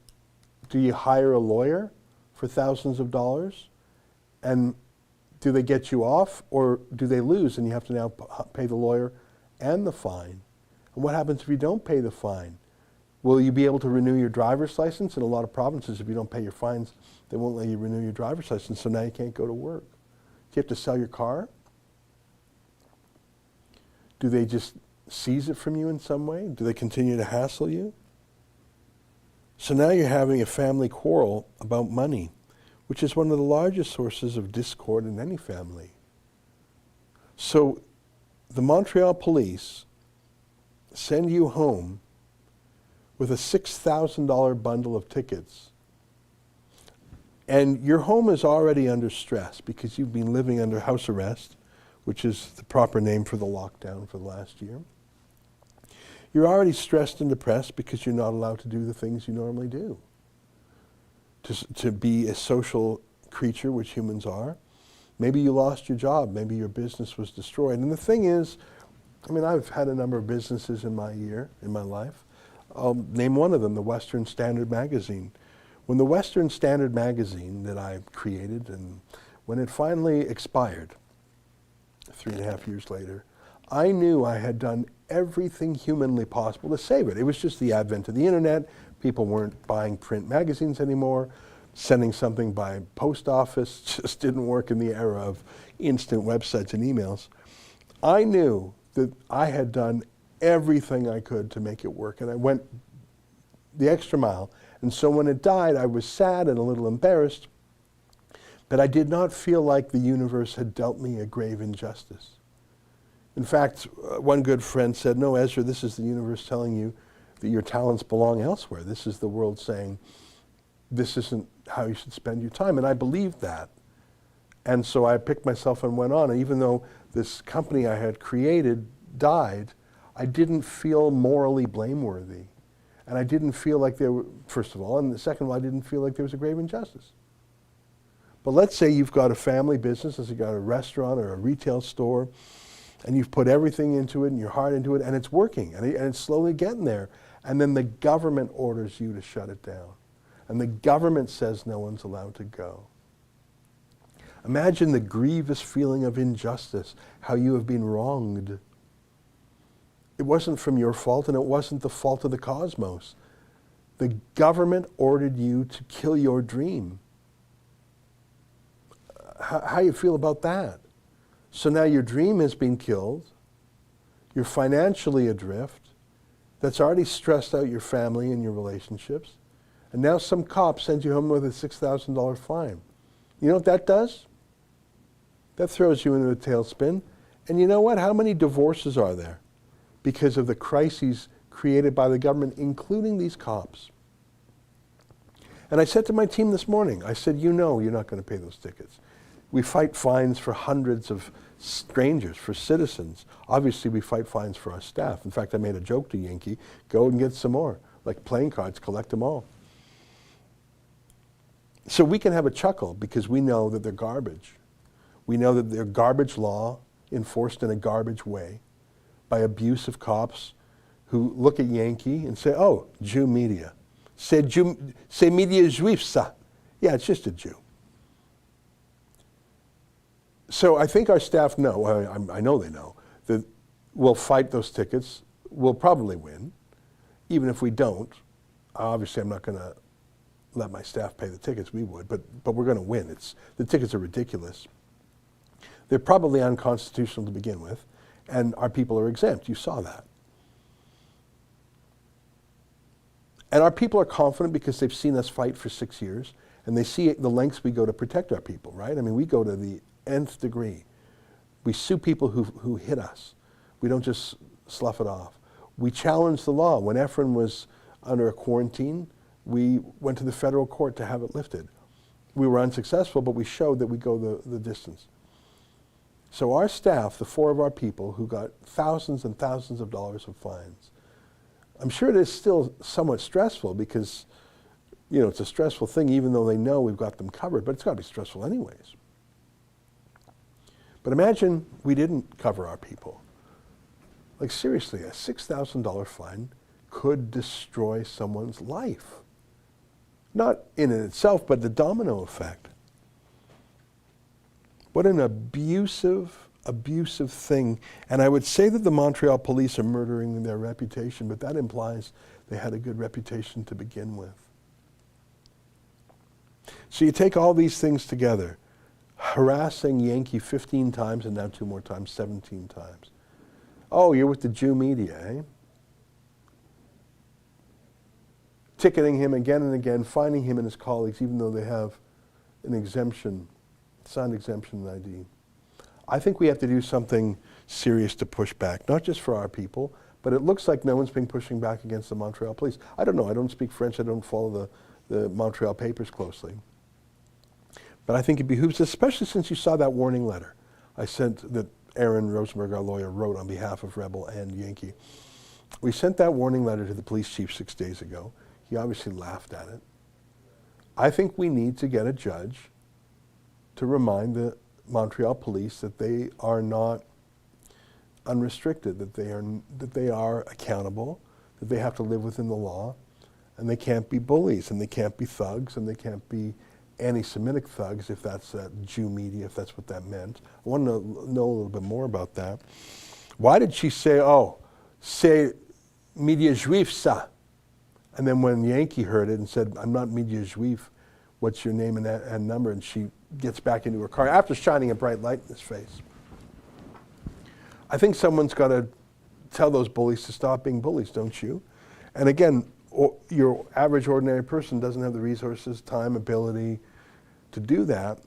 do you hire a lawyer for thousands of dollars? And do they get you off, or do they lose and you have to now pay the lawyer and the fine? And what happens if you don't pay the fine? Will you be able to renew your driver's license? In a lot of provinces, if you don't pay your fines, they won't let you renew your driver's license, so now you can't go to work. Do you have to sell your car? Do they just seize it from you in some way? Do they continue to hassle you? So now you're having a family quarrel about money, which is one of the largest sources of discord in any family. So the Montreal police send you home with a $6,000 bundle of tickets. And your home is already under stress because you've been living under house arrest, which is the proper name for the lockdown for the last year. You're already stressed and depressed because you're not allowed to do the things you normally do. To be a social creature, which humans are. Maybe you lost your job. Maybe your business was destroyed. And the thing is, I mean, I've had a number of businesses in my life. I'll name one of them, the Western Standard Magazine. When the Western Standard Magazine that I created, and when it finally expired, 3.5 years later, I knew I had done everything humanly possible to save it. It was just the advent of the internet. People weren't buying print magazines anymore. Sending something by post office just didn't work in the era of instant websites and emails. I knew that I had done everything I could to make it work, and I went the extra mile. And so when it died, I was sad and a little embarrassed, but I did not feel like the universe had dealt me a grave injustice. In fact, one good friend said, no, Ezra, this is the universe telling you that your talents belong elsewhere. This is the world saying, this isn't how you should spend your time. And I believed that. And so I picked myself and went on. And even though this company I had created died, I didn't feel morally blameworthy. And I didn't feel like there were, first of all, and second of all, I didn't feel like there was a grave injustice. But let's say you've got a family business, you've got a restaurant or a retail store, and you've put everything into it and your heart into it, and it's working, and it's slowly getting there. And then the government orders you to shut it down. And the government says no one's allowed to go. Imagine the grievous feeling of injustice, how you have been wronged. It wasn't from your fault, and it wasn't the fault of the cosmos. The government ordered you to kill your dream. How you feel about that? So now your dream has been killed. You're financially adrift. That's already stressed out your family and your relationships. And now some cop sends you home with a $6,000 fine. You know what that does? That throws you into a tailspin. And you know what? How many divorces are there because of the crises created by the government, including these cops? And I said to my team this morning, I said, you know you're not going to pay those tickets. We fight fines for hundreds of strangers, for citizens. Obviously, we fight fines for our staff. In fact, I made a joke to Yankee, go and get some more. Like playing cards, collect them all. So we can have a chuckle because we know that they're garbage. We know that they're garbage law enforced in a garbage way by abusive cops who look at Yankee and say, oh, Jew media. C'est media juif, ça. Yeah, it's just a Jew. So I think our staff know, I know they know, that we'll fight those tickets. We'll probably win. Even if we don't, obviously I'm not going to let my staff pay the tickets. We would, but we're going to win. The tickets are ridiculous. They're probably unconstitutional to begin with, and our people are exempt. You saw that. And our people are confident because they've seen us fight for 6 years, and they see the lengths we go to protect our people, right? I mean, we go to the nth degree. We sue people who hit us. We don't just slough it off. We challenge the law. When Efren was under a quarantine, we went to the federal court to have it lifted. We were unsuccessful, but we showed that we go the distance. So our staff, the 4 of our people who got thousands and thousands of dollars of fines, I'm sure it is still somewhat stressful because, you know, it's a stressful thing even though they know we've got them covered, but it's got to be stressful anyways. But imagine we didn't cover our people. Like seriously, a $6,000 fine could destroy someone's life. Not in itself, but the domino effect. What an abusive thing. And I would say that the Montreal police are murdering their reputation, but that implies they had a good reputation to begin with. So you take all these things together, harassing Yankee 15 times and now 2 more times, 17 times. Oh, you're with the Jew media, eh? Ticketing him again and again, finding him and his colleagues, even though they have an exemption, signed exemption ID. I think we have to do something serious to push back, not just for our people, but it looks like no one's been pushing back against the Montreal police. I don't know, I don't speak French, I don't follow the Montreal papers closely. But I think it behooves, especially since you saw that warning letter I sent that Aaron Rosenberg, our lawyer, wrote on behalf of Rebel and Yankee. We sent that warning letter to the police chief 6 days ago. He obviously laughed at it. I think we need to get a judge to remind the Montreal police that they are not unrestricted, that they are accountable, that they have to live within the law, and they can't be bullies, and they can't be thugs, and they can't be anti-Semitic thugs, if that's that Jew media, if that's what that meant. I want to know a little bit more about that. Why did she say, oh, c'est media juif ça? And then when Yankee heard it and said, I'm not media juif, what's your name and number? And she gets back into her car after shining a bright light in his face. I think someone's got to tell those bullies to stop being bullies, don't you? And again, your average ordinary person doesn't have the resources, time, ability to do that.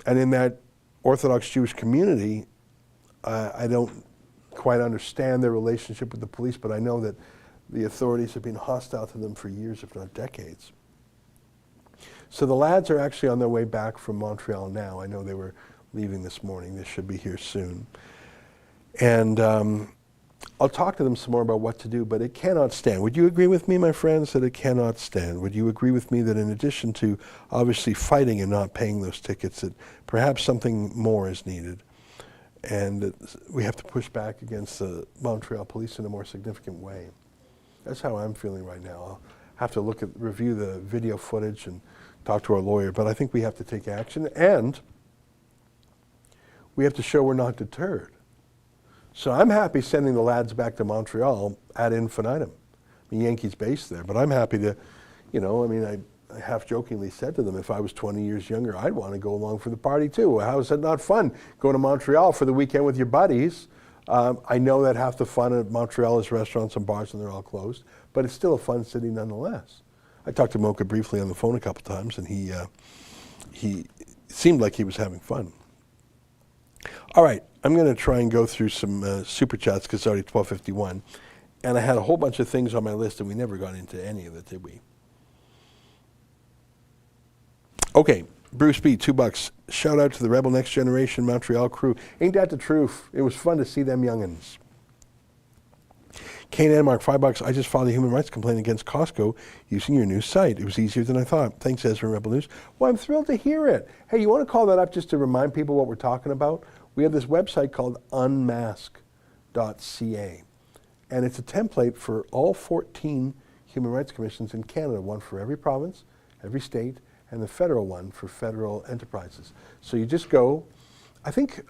And in that Orthodox Jewish community, I don't quite understand their relationship with the police, but I know that the authorities have been hostile to them for years, if not decades. So the lads are actually on their way back from Montreal now. I know they were leaving this morning. They should be here soon. And I'll talk to them some more about what to do, but it cannot stand. Would you agree with me, my friends, that it cannot stand? Would you agree with me that in addition to obviously fighting and not paying those tickets, that perhaps something more is needed? And that we have to push back against the Montreal police in a more significant way. That's how I'm feeling right now. I'll have to review the video footage and talk to our lawyer, but I think we have to take action, and we have to show we're not deterred. So I'm happy sending the lads back to Montreal ad infinitum. The Yankees based there, but I'm happy to, I half jokingly said to them, if I was 20 years younger, I'd want to go along for the party too. How is that not fun? Going to Montreal for the weekend with your buddies. I know that half the fun at Montreal is restaurants and bars and they're all closed, but it's still a fun city nonetheless. I talked to Mocha briefly on the phone a couple times, and he seemed like he was having fun. All right, I'm going to try and go through some super chats because it's already 12:51, and I had a whole bunch of things on my list, and we never got into any of it, did we? Okay, Bruce B, $2. Shout out to the Rebel Next Generation Montreal crew. Ain't that the truth? It was fun to see them youngins. Kane Anmark, $5. I just filed a human rights complaint against Costco using your new site. It was easier than I thought. Thanks, Ezra, Rebel News. Well, I'm thrilled to hear it. Hey, you want to call that up just to remind people what we're talking about? We have this website called unmask.ca, and it's a template for all 14 human rights commissions in Canada, one for every province, every state, and the federal one for federal enterprises. So you just go. I think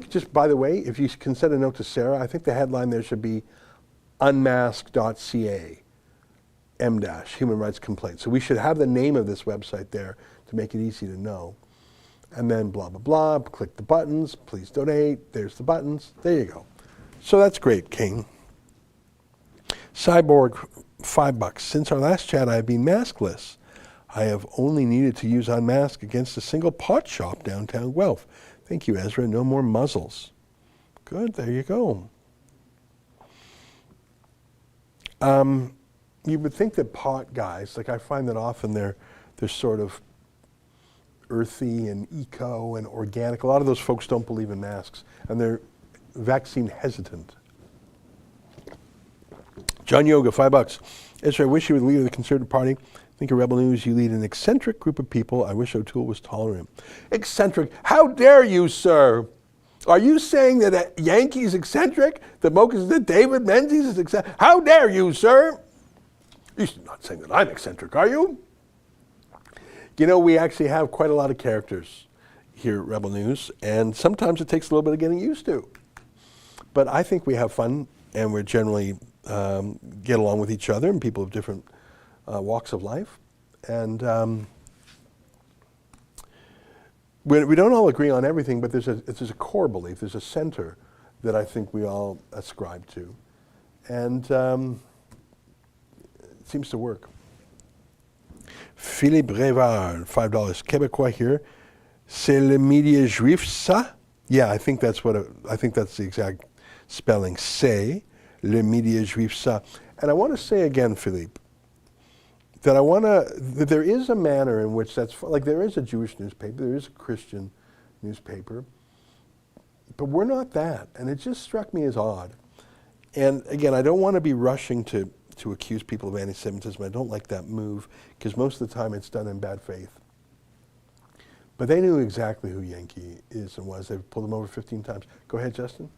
just by the way, if you can send a note to Sarah, I think the headline there should be unmask.ca human rights complaint. So we should have the name of this website there to make it easy to know. And then blah, blah, blah, click the buttons, please donate, there's the buttons, there you go. So that's great, King. Cyborg, $5. Since our last chat, I have been maskless. I have only needed to use Unmask against a single pot shop downtown Guelph. Thank you, Ezra. No more muzzles. Good, there you go. You would think that pot guys, like I find that often they're sort of earthy and eco and organic. A lot of those folks don't believe in masks, and they're vaccine hesitant. John Yoga, $5. Ezra, I wish you were the leader of the Conservative Party. I think of Rebel News, you lead an eccentric group of people. I wish O'Toole was tolerant. Eccentric? How dare you, sir? Are you saying that Yankees eccentric? That David Menzies is eccentric? How dare you, sir? You're not saying that I'm eccentric, are you? You know, we actually have quite a lot of characters here at Rebel News, and sometimes it takes a little bit of getting used to. But I think we have fun, and we generally get along with each other and people of different walks of life. And we don't all agree on everything, but there's a core belief, there's a center that I think we all ascribe to. And it seems to work. Philippe Révard, $5. Québécois here. C'est le milieu juif, ça? Yeah, I think that's the exact spelling. C'est le milieu juif, ça. And I want to say again, Philippe, that there is a manner in which that's, like there is a Jewish newspaper, there is a Christian newspaper, but we're not that. And it just struck me as odd. And again, I don't want to be rushing to accuse people of anti-Semitism. I don't like that move, because most of the time it's done in bad faith. But they knew exactly who Yankee is and was. They've pulled him over 15 times. Go ahead, Justin.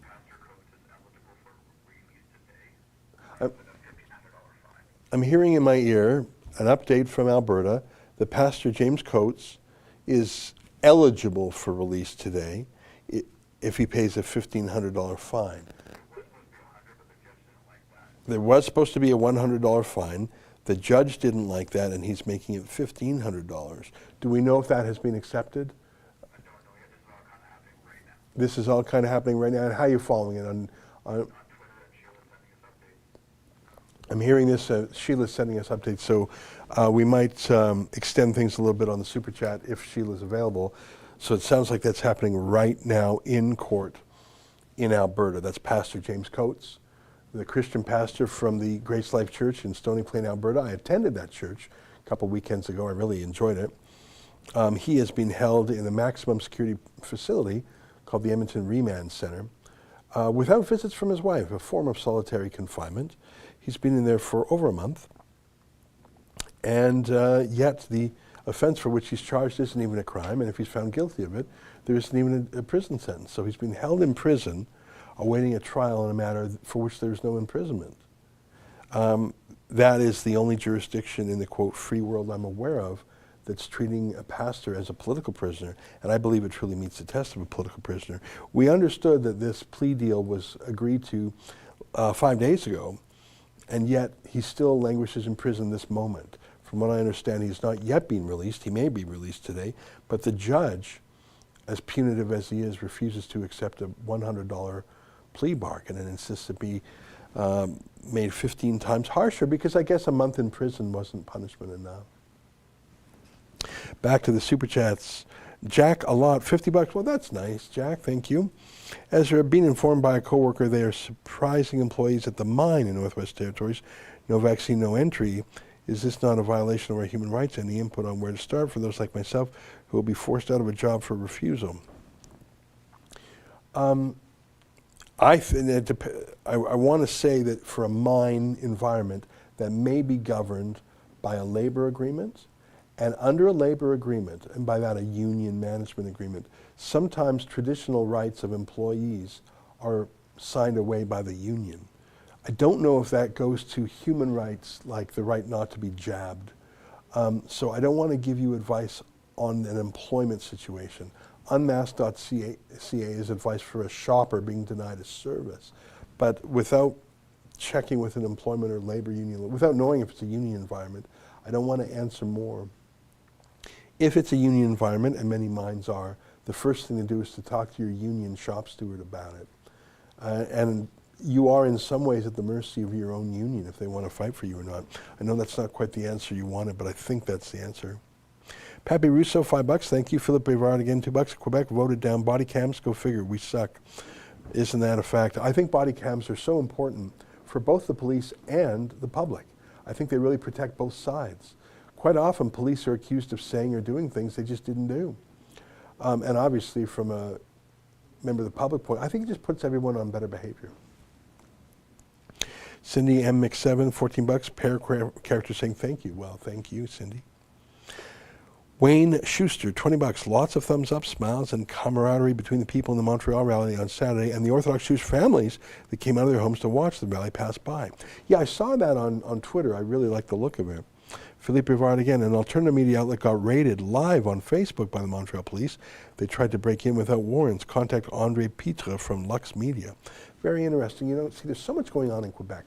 I'm hearing in my ear an update from Alberta that Pastor James Coates is eligible for release today if he pays a $1,500 fine. There was supposed to be a $100 fine. The judge didn't like that, and he's making it $1,500. Do we know if that has been accepted? I don't know yet. This is all kind of happening right now. And how are you following it? On I'm hearing this. Sheila's sending us updates, so we might extend things a little bit on the Super Chat if Sheila's available. So it sounds like that's happening right now in court in Alberta. That's Pastor James Coates, the Christian pastor from the Grace Life Church in Stony Plain, Alberta. I attended that church a couple weekends ago. I really enjoyed it. He has been held in a maximum security facility called the Edmonton Remand Center. without visits from his wife, a form of solitary confinement. He's been in there for over a month, and yet the offense for which he's charged isn't even a crime, and if he's found guilty of it, there isn't even a prison sentence. So he's been held in prison, awaiting a trial in a matter for which there's no imprisonment. That is the only jurisdiction in the, quote, free world I'm aware of that's treating a pastor as a political prisoner, and I believe it truly meets the test of a political prisoner. We understood that this plea deal was agreed to 5 days ago, and yet he still languishes in prison this moment. From what I understand, he's not yet been released. He may be released today, but the judge, as punitive as he is, refuses to accept a $100 plea bargain and insists it be made 15 times harsher, because I guess a month in prison wasn't punishment enough. Back to the Super Chats. Jack, a lot, $50. Well, that's nice, Jack, thank you. Ezra, being informed by a coworker they are surprising employees at the mine in Northwest Territories. No vaccine, no entry. Is this not a violation of our human rights? Any input on where to start for those like myself who will be forced out of a job for refusal? I want to say that for a mine environment that may be governed by a labor agreement, and under a labor agreement, and by that a union management agreement, sometimes traditional rights of employees are signed away by the union. I don't know if that goes to human rights, like the right not to be jabbed. So I don't want to give you advice on an employment situation. Unmasked.ca is advice for a shopper being denied a service. But without checking with an employment or labor union, without knowing if it's a union environment, I don't want to answer more. If it's a union environment, and many mines are, the first thing to do is to talk to your union shop steward about it. And you are in some ways at the mercy of your own union if they want to fight for you or not. I know that's not quite the answer you wanted, but I think that's the answer. Pappy Russo, $5. Thank you. Philip Brevard again, $2. Quebec voted down body cams. Go figure. We suck. Isn't that a fact? I think body cams are so important for both the police and the public. I think they really protect both sides. Quite often, police are accused of saying or doing things they just didn't do. And obviously, from a member of the public point, I think it just puts everyone on better behavior. Cindy M. McSeven, $14. Pair character saying thank you. Well, thank you, Cindy. Wayne Schuster, $20. Lots of thumbs up, smiles, and camaraderie between the people in the Montreal rally on Saturday and the Orthodox Jews families that came out of their homes to watch the rally pass by. Yeah, I saw that on Twitter. I really like the look of it. Philippe Rivard again, an alternative media outlet got raided live on Facebook by the Montreal police. They tried to break in without warrants. Contact Andre Pitre from Lux Media. Very interesting. You know, see, there's so much going on in Quebec.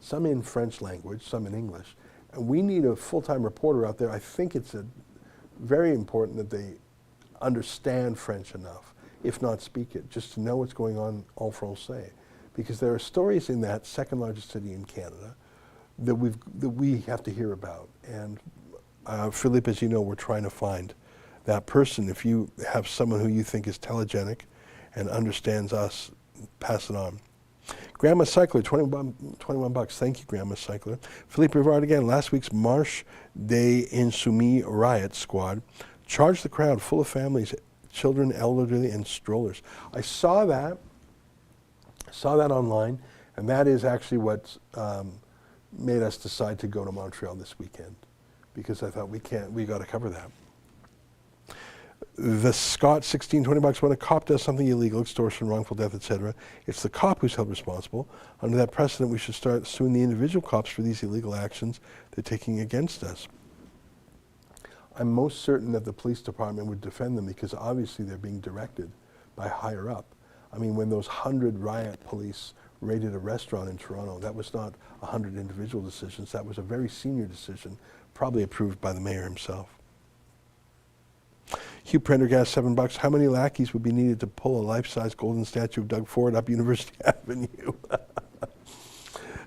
Some in French language, some in English. And we need a full-time reporter out there. I think it's very important that they understand French enough, if not speak it, just to know what's going on en français. Because there are stories in that second largest city in Canada that we have to hear about. And Philippe, as you know, we're trying to find that person. If you have someone who you think is telegenic and understands us, pass it on. Grandma Cycler, $21. Thank you, Grandma Cycler. Philippe Rivard again. Last week's Marche des Insoumis riot squad charged the crowd full of families, children, elderly, and strollers. I saw that online, and that is actually what made us decide to go to Montreal this weekend, because I thought we got to cover that. The Scott, $16, when a cop does something illegal, extortion, wrongful death, etc., it's the cop who's held responsible. Under that precedent, we should start suing the individual cops for these illegal actions they're taking against us. I'm most certain that the police department would defend them, because obviously they're being directed by higher up. I mean, when those 100 riot police raided a restaurant in Toronto, that was not 100 individual decisions. That was a very senior decision, probably approved by the mayor himself. Hugh Prendergast, $7. How many lackeys would be needed to pull a life-size golden statue of Doug Ford up University Avenue?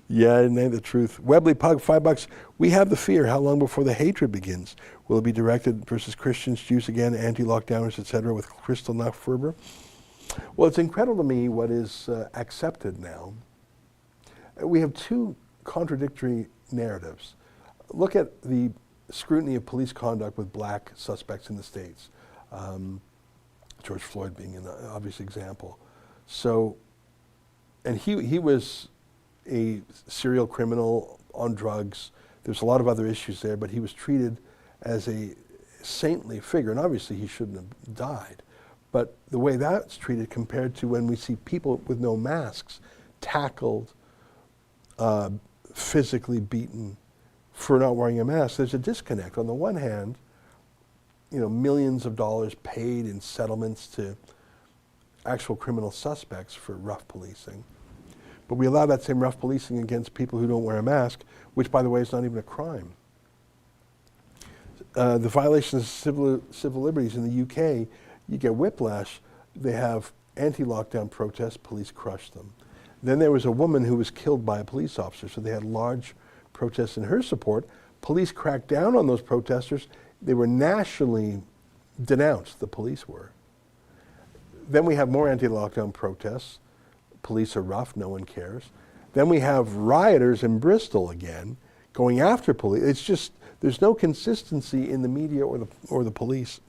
Yeah, isn't that the truth? Webley Pug, $5. We have the fear. How long before the hatred begins? Will it be directed versus Christians, Jews again, anti-lockdowners, etc., with Crystal Nachferber? Well, it's incredible to me what is accepted now. We have two contradictory narratives. Look at the scrutiny of police conduct with black suspects in the States. George Floyd being an obvious example. So, and he was a serial criminal on drugs. There's a lot of other issues there, but he was treated as a saintly figure, and obviously he shouldn't have died. But the way that's treated compared to when we see people with no masks tackled, physically beaten for not wearing a mask, there's a disconnect. On the one hand, millions of dollars paid in settlements to actual criminal suspects for rough policing. But we allow that same rough policing against people who don't wear a mask, which, by the way, is not even a crime. The violations of civil liberties in the UK, you get whiplash. They have anti-lockdown protests, police crush them. Then there was a woman who was killed by a police officer, so they had large protests in her support. Police cracked down on those protesters. They were nationally denounced, the police were. Then we have more anti-lockdown protests. Police are rough, no one cares. Then we have rioters in Bristol again, going after police. It's just, there's no consistency in the media or the police.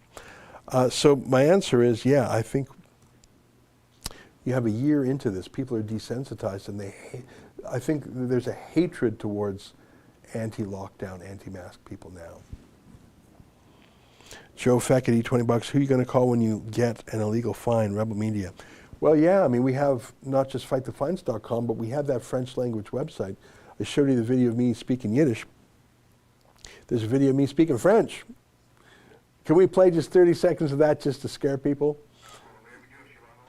So my answer is, yeah, I think you have a year into this, people are desensitized, and I think there's a hatred towards anti-lockdown, anti-mask people now. Joe Feckety, $20. Who are you going to call when you get an illegal fine? Rebel Media. Well, yeah, I mean, we have not just fightthefines.com, but we have that French language website. I showed you the video of me speaking Yiddish. There's a video of me speaking French. Can we play just 30 seconds of that just to scare people?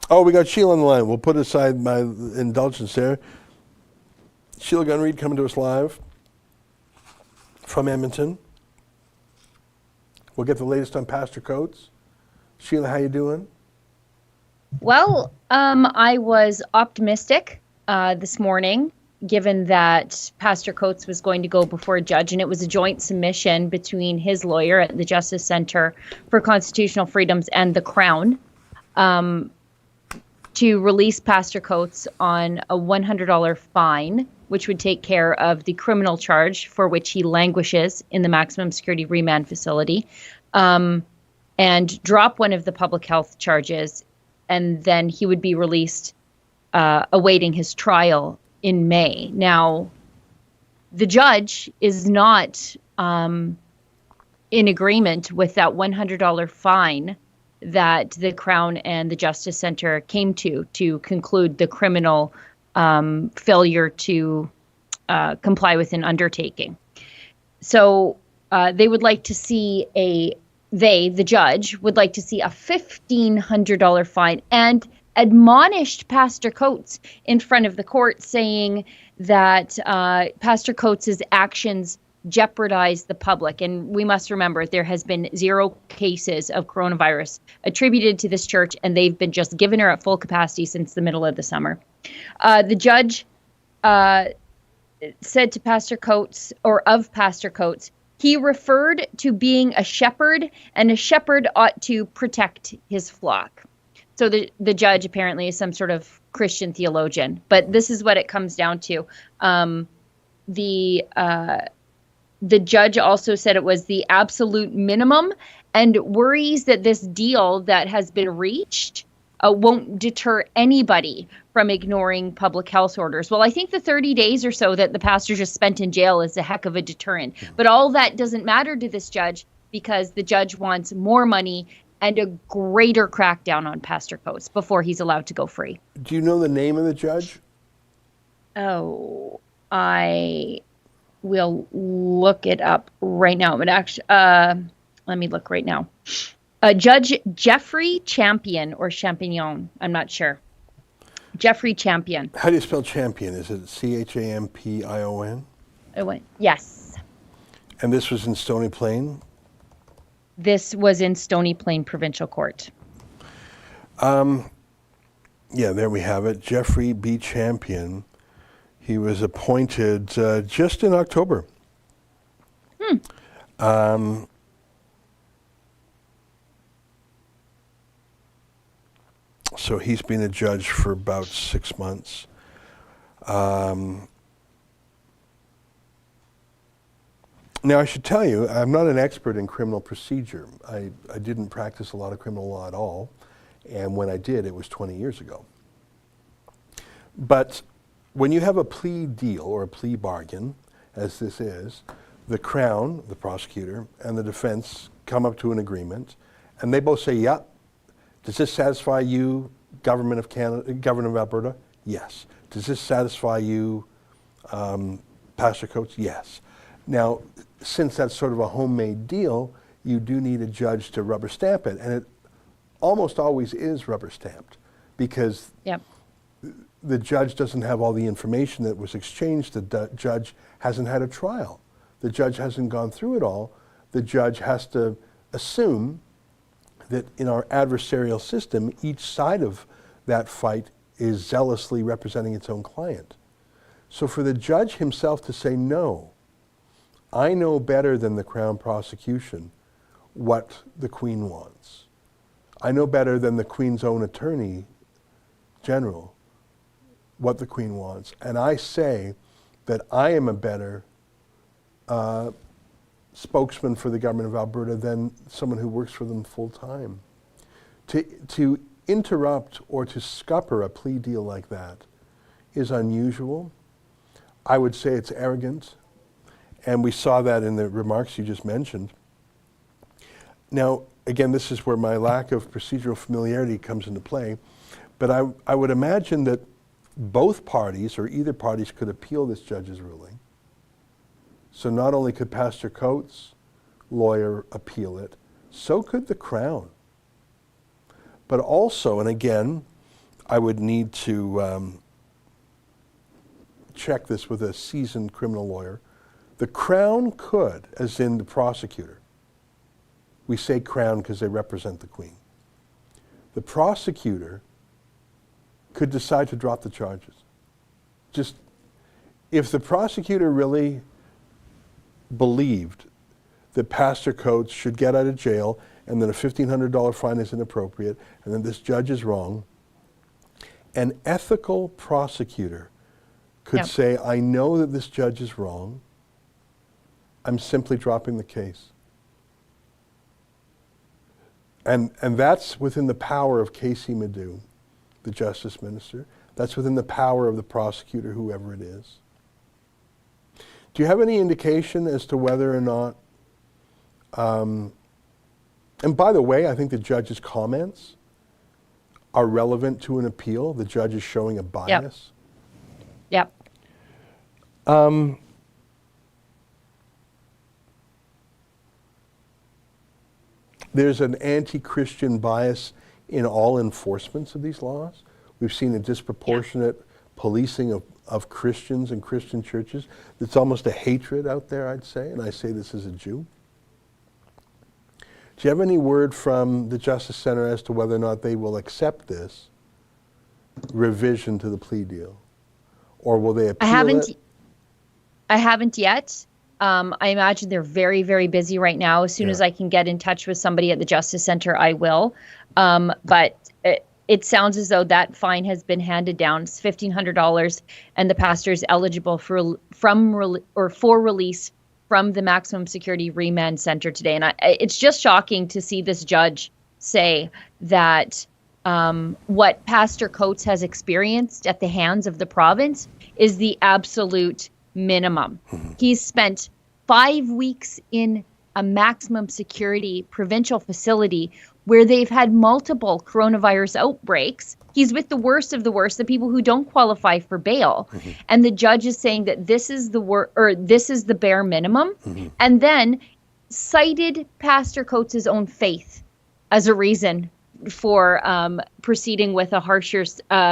Oh, we got Sheila on the line. We'll put aside my indulgence there. Sheila Gunn-Reid coming to us live from Edmonton. We'll get the latest on Pastor Coates. Sheila, how you doing? Well, I was optimistic this morning, given that Pastor Coates was going to go before a judge, and it was a joint submission between his lawyer at the Justice Center for Constitutional Freedoms and the Crown to release Pastor Coates on a $100 fine, which would take care of the criminal charge for which he languishes in the maximum security remand facility, and drop one of the public health charges, and then he would be released awaiting his trial in May. Now, the judge is not in agreement with that $100 fine that the Crown and the Justice Center came to conclude the criminal failure to comply with an undertaking. So they would like to see the judge would like to see a $1,500 fine, and admonished Pastor Coates in front of the court, saying that Pastor Coates' actions jeopardize the public. And we must remember, there has been 0 cases of coronavirus attributed to this church, and they've been just given her at full capacity since the middle of the summer. The judge said to Pastor Coates, or of Pastor Coates, he referred to being a shepherd, and a shepherd ought to protect his flock. So the judge apparently is some sort of Christian theologian, but this is what it comes down to. The judge also said it was the absolute minimum, and worries that this deal that has been reached won't deter anybody from ignoring public health orders. Well, I think the 30 days or so that the pastor just spent in jail is a heck of a deterrent. But all that doesn't matter to this judge, because the judge wants more money and a greater crackdown on Pastor Coates before he's allowed to go free. Do you know the name of the judge? Oh, I will look it up right now. But actually, let me look right now. Judge Jeffrey Champion, or Champignon, I'm not sure. Jeffrey Champion. How do you spell champion? Is it Champion? Yes. And this was in Stony Plain? This was in Stony Plain Provincial Court. Yeah, there we have it. Jeffrey B. Champion. He was appointed just in October. So he's been a judge for about 6 months. Now, I should tell you, I'm not an expert in criminal procedure. I didn't practice a lot of criminal law at all. And when I did, it was 20 years ago. But when you have a plea deal or a plea bargain, as this is, the Crown, the prosecutor, and the defense come up to an agreement, and they both say, yeah, does this satisfy you, Government of Canada, Government of Alberta? Yes. Does this satisfy you, Pastor Coates? Yes. Now, since that's sort of a homemade deal, you do need a judge to rubber stamp it, and it almost always is rubber stamped because the judge doesn't have all the information that was exchanged. The judge hasn't had a trial. The judge hasn't gone through it all. The judge has to assume that in our adversarial system, each side of that fight is zealously representing its own client. So for the judge himself to say, no, I know better than the Crown prosecution what the Queen wants. I know better than the Queen's own Attorney General what the Queen wants. And I say that I am a better spokesman for the Government of Alberta than someone who works for them full time. To interrupt or to scupper a plea deal like that is unusual. I would say it's arrogant, and we saw that in the remarks you just mentioned. Now, again, this is where my lack of procedural familiarity comes into play, but I would imagine that both parties, or either parties, could appeal this judge's ruling. So not only could Pastor Coates' lawyer appeal it, so could the Crown. But also, and again, I would need to check this with a seasoned criminal lawyer, the Crown could, as in the prosecutor, we say Crown because they represent the Queen, the prosecutor could decide to drop the charges. Just, if the prosecutor really believed that Pastor Coates should get out of jail and that a $1,500 fine is inappropriate and that this judge is wrong, an ethical prosecutor could say, I know that this judge is wrong, I'm simply dropping the case. And that's within the power of Casey Madu, the Justice Minister. That's within the power of the prosecutor, whoever it is. Do you have any indication as to whether or not, and by the way, I think the judge's comments are relevant to an appeal. The judge is showing a bias. Yep. There's an anti-Christian bias in all enforcements of these laws. We've seen a disproportionate policing of Christians and Christian churches. It's almost a hatred out there, I'd say, and I say this as a Jew. Do you have any word from the Justice Center as to whether or not they will accept this revision to the plea deal? Or will they appeal it? I haven't yet. I imagine they're very, very busy right now. As soon as I can get in touch with somebody at the Justice Center, I will. But it sounds as though that fine has been handed down. It's $1,500, and the pastor is eligible for release from the maximum security remand center today. And it's just shocking to see this judge say that what Pastor Coates has experienced at the hands of the province is the absolute minimum. He's spent 5 weeks in a maximum security provincial facility where they've had multiple coronavirus outbreaks. He's with the worst of the worst, the people who don't qualify for bail. And the judge is saying that this is the bare minimum. And then cited Pastor Coates' own faith as a reason for proceeding with a harsher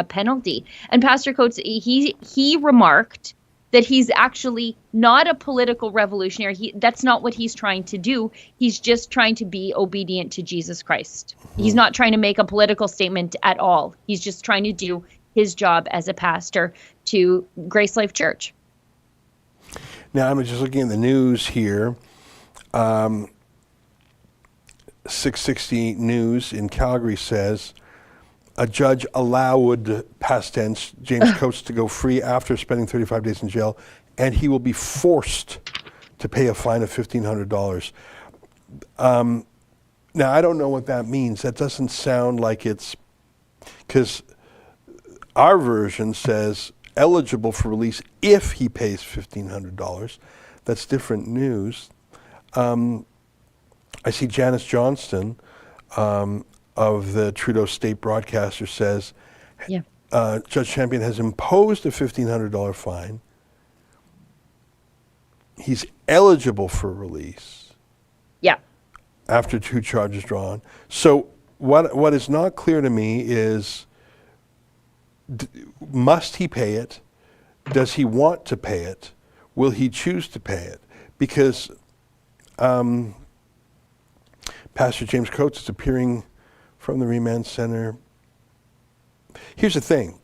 penalty. And Pastor Coates, he remarked that he's actually not a political revolutionary. That's not what he's trying to do. He's just trying to be obedient to Jesus Christ. He's not trying to make a political statement at all. He's just trying to do his job as a pastor to Grace Life Church. Now, I'm just looking at the news here. 660 News in Calgary says, a judge allowed, past tense, James Coates to go free after spending 35 days in jail, and he will be forced to pay a fine of $1,500. Now, I don't know what that means. That doesn't sound like it's, because Our version says eligible for release if he pays $1,500. That's different news. I see Janice Johnston of the Trudeau State Broadcaster says, Yeah. Judge Champion has imposed a $1,500 fine. He's eligible for release. Yeah. After 2 charges drawn. So what is not clear to me is, must he pay it? Does he want to pay it? Will he choose to pay it? Because Pastor James Coates is appearing from the Remand Center. Here's the thing.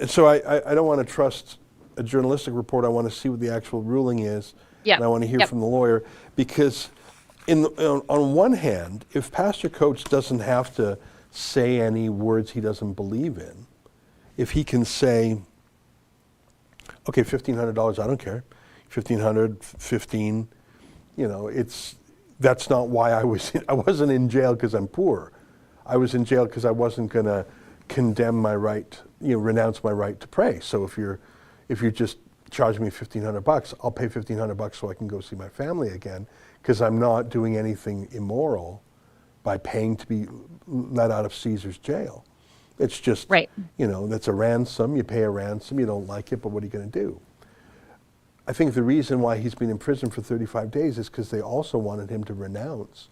So I don't want to trust a journalistic report. I want to see what the actual ruling is. Yeah. And I want to hear from the lawyer. Because on one hand, if Pastor Coates doesn't have to say any words he doesn't believe in, if he can say, okay, $1,500, I don't care. $1,500, $15, that's not why I wasn't in jail because I'm poor. I was in jail because I wasn't going to condemn my right, renounce my right to pray. So if you're just charging me $1,500, I'll pay $1,500 so I can go see my family again, because I'm not doing anything immoral by paying to be let out of Caesar's jail. It's just, right. That's a ransom. You pay a ransom. You don't like it, but what are you going to do? I think the reason why he's been in prison for 35 days is because they also wanted him to renounce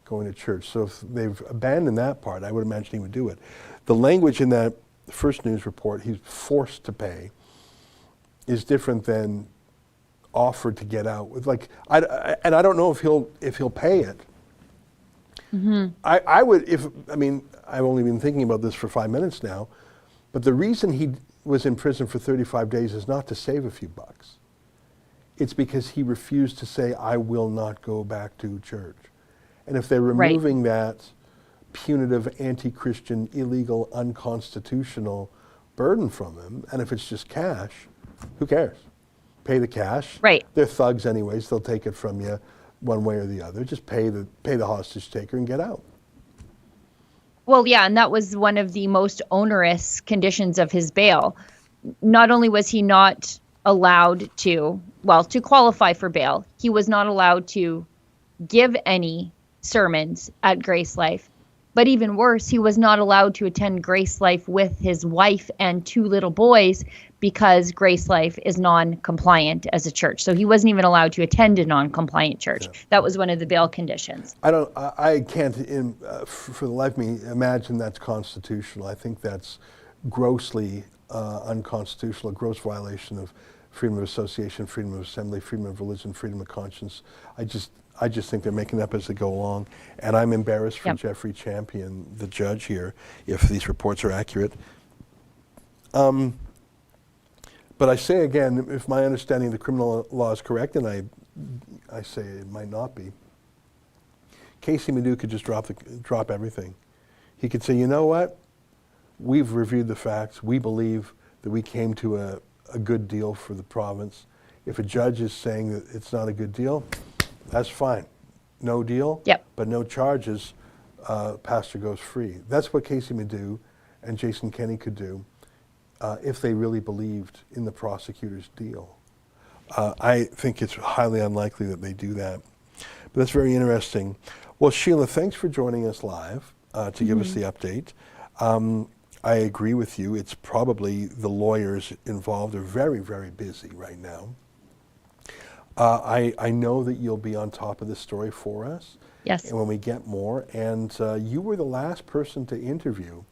going to church. So if they've abandoned that part, I would imagine he would do it. The language in that first news report, he's forced to pay, is different than offered to get out. And I don't know if he'll pay it. Mm-hmm. I would, I've only been thinking about this for 5 minutes now, but the reason he was in prison for 35 days is not to save a few bucks. It's because he refused to say, I will not go back to church. And if they're removing that punitive, anti-Christian, illegal, unconstitutional burden from him, and if it's just cash, who cares? Pay the cash. Right. They're thugs anyways. They'll take it from you one way or the other. Just pay the hostage taker and get out. Well, yeah, and that was one of the most onerous conditions of his bail. Not only was he not allowed to qualify for bail, he was not allowed to give any sermons at Grace Life. But even worse, he was not allowed to attend Grace Life with his wife and 2 little boys because Grace Life is non-compliant as a church. So he wasn't even allowed to attend a non-compliant church. Yeah. That was one of the bail conditions. I can't, for the life of me, imagine that's constitutional. I think that's grossly unconstitutional, a gross violation of freedom of association, freedom of assembly, freedom of religion, freedom of conscience. I just think they're making it up as they go along. And I'm embarrassed for Jeffrey Champion, the judge here, if these reports are accurate. But I say again, if my understanding of the criminal law is correct, and I say it might not be, Casey Madu could just drop everything. He could say, you know what? We've reviewed the facts. We believe that we came to a good deal for the province. If a judge is saying that it's not a good deal, that's fine. No deal, but no charges, pastor goes free. That's what Casey Madu and Jason Kenney could do if they really believed in the prosecutor's deal. I think it's highly unlikely that they do that. But that's very interesting. Well, Sheila, thanks for joining us live to give us the update. I agree with you. It's probably the lawyers involved are very, very busy right now. I know that you'll be on top of this story for us. Yes. And when we get more. And you were the last person to interview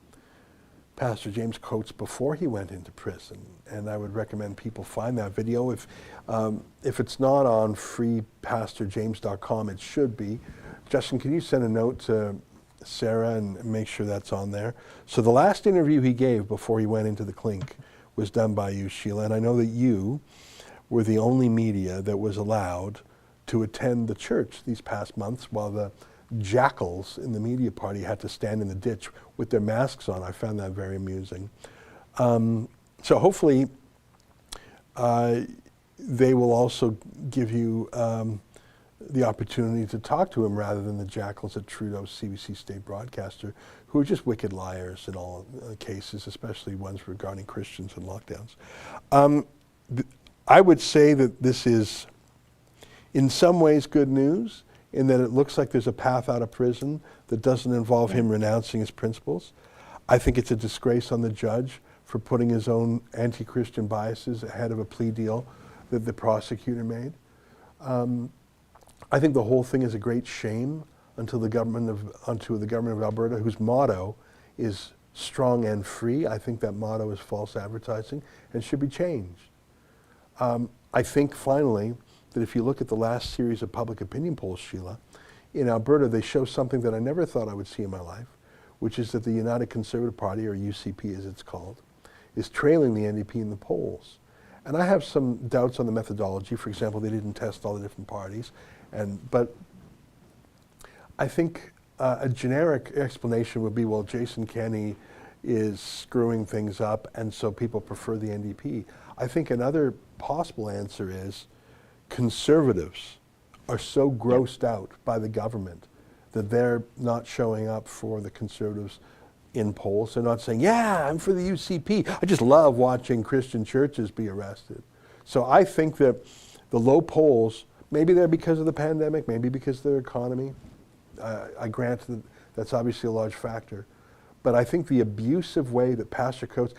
Pastor James Coates before he went into prison. And I would recommend people find that video. If it's not on freepastorjames.com, it should be. Justin, can you send a note to Sarah and make sure that's on there? So the last interview he gave before he went into the clink was done by you, Sheila. And I know that you were the only media that was allowed to attend the church these past months while the jackals in the media party had to stand in the ditch with their masks on. I found that very amusing. So hopefully they will also give you the opportunity to talk to him rather than the jackals at Trudeau's CBC state broadcaster, who are just wicked liars in all cases, especially ones regarding Christians and lockdowns. I would say that this is, in some ways, good news, in that it looks like there's a path out of prison that doesn't involve him renouncing his principles. I think it's a disgrace on the judge for putting his own anti-Christian biases ahead of a plea deal that the prosecutor made. I think the whole thing is a great shame unto the government of Alberta, whose motto is strong and free. I think that motto is false advertising and should be changed. I think, finally, that if you look at the last series of public opinion polls, Sheila, in Alberta, they show something that I never thought I would see in my life, which is that the United Conservative Party, or UCP as it's called, is trailing the NDP in the polls. And I have some doubts on the methodology. For example, they didn't test all the different parties. But I think a generic explanation would be, well, Jason Kenney is screwing things up, and so people prefer the NDP. I think another possible answer is Conservatives are so grossed out by the government that they're not showing up for the Conservatives in polls. They're not saying, yeah, I'm for the UCP. I just love watching Christian churches be arrested. So I think that the low polls, maybe they're because of the pandemic, maybe because of their economy. I grant that that's obviously a large factor. But I think the abusive way that Pastor Coates,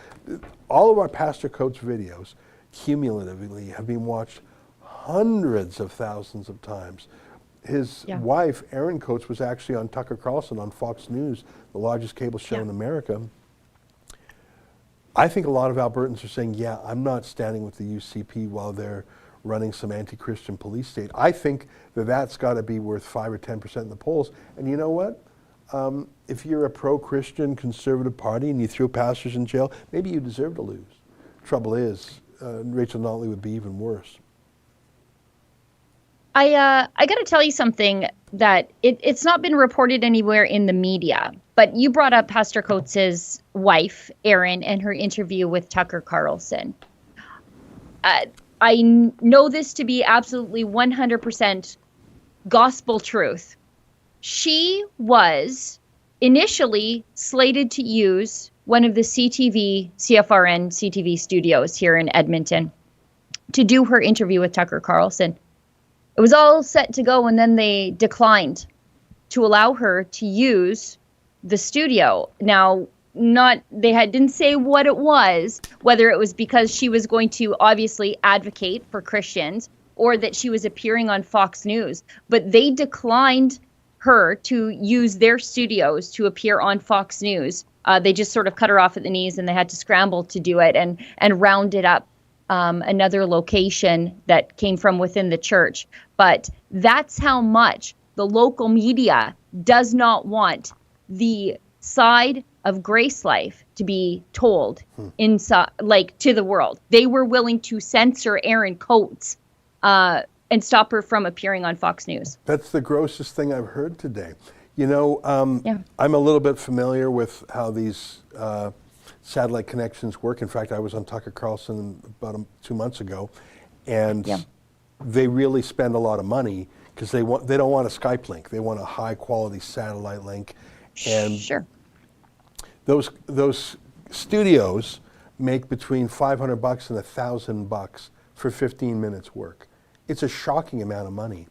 all of our Pastor Coates videos cumulatively have been watched hundreds of thousands of times. His wife, Erin Coates, was actually on Tucker Carlson on Fox News, the largest cable show in America. I think a lot of Albertans are saying, yeah, I'm not standing with the UCP while they're running some anti-Christian police state. I think that that's got to be worth 5 or 10% in the polls. And you know what? If you're a pro-Christian conservative party and you throw pastors in jail, maybe you deserve to lose. Trouble is, Rachel Notley would be even worse. I got to tell you something that it's not been reported anywhere in the media, but you brought up Pastor Coates' wife, Erin, and her interview with Tucker Carlson. I know this to be absolutely 100% gospel truth. She was initially slated to use one of the CFRN CTV studios here in Edmonton to do her interview with Tucker Carlson. It was all set to go, and then they declined to allow her to use the studio. Now, didn't say what it was, whether it was because she was going to obviously advocate for Christians or that she was appearing on Fox News, but they declined her to use their studios to appear on Fox News. They just sort of cut her off at the knees, and they had to scramble to do it and rounded up another location that came from within the church. But that's how much the local media does not want the side of Grace Life to be told inside, like, to the world. They were willing to censor Erin Coates and stop her from appearing on Fox News. That's the grossest thing I've heard today. You know, I'm a little bit familiar with how these satellite connections work. In fact, I was on Tucker Carlson about 2 months ago, and they really spend a lot of money because they don't want a Skype link. They want a high quality satellite link. And those studios make between $500 and $1,000 for 15 minutes work. It's a shocking amount of money.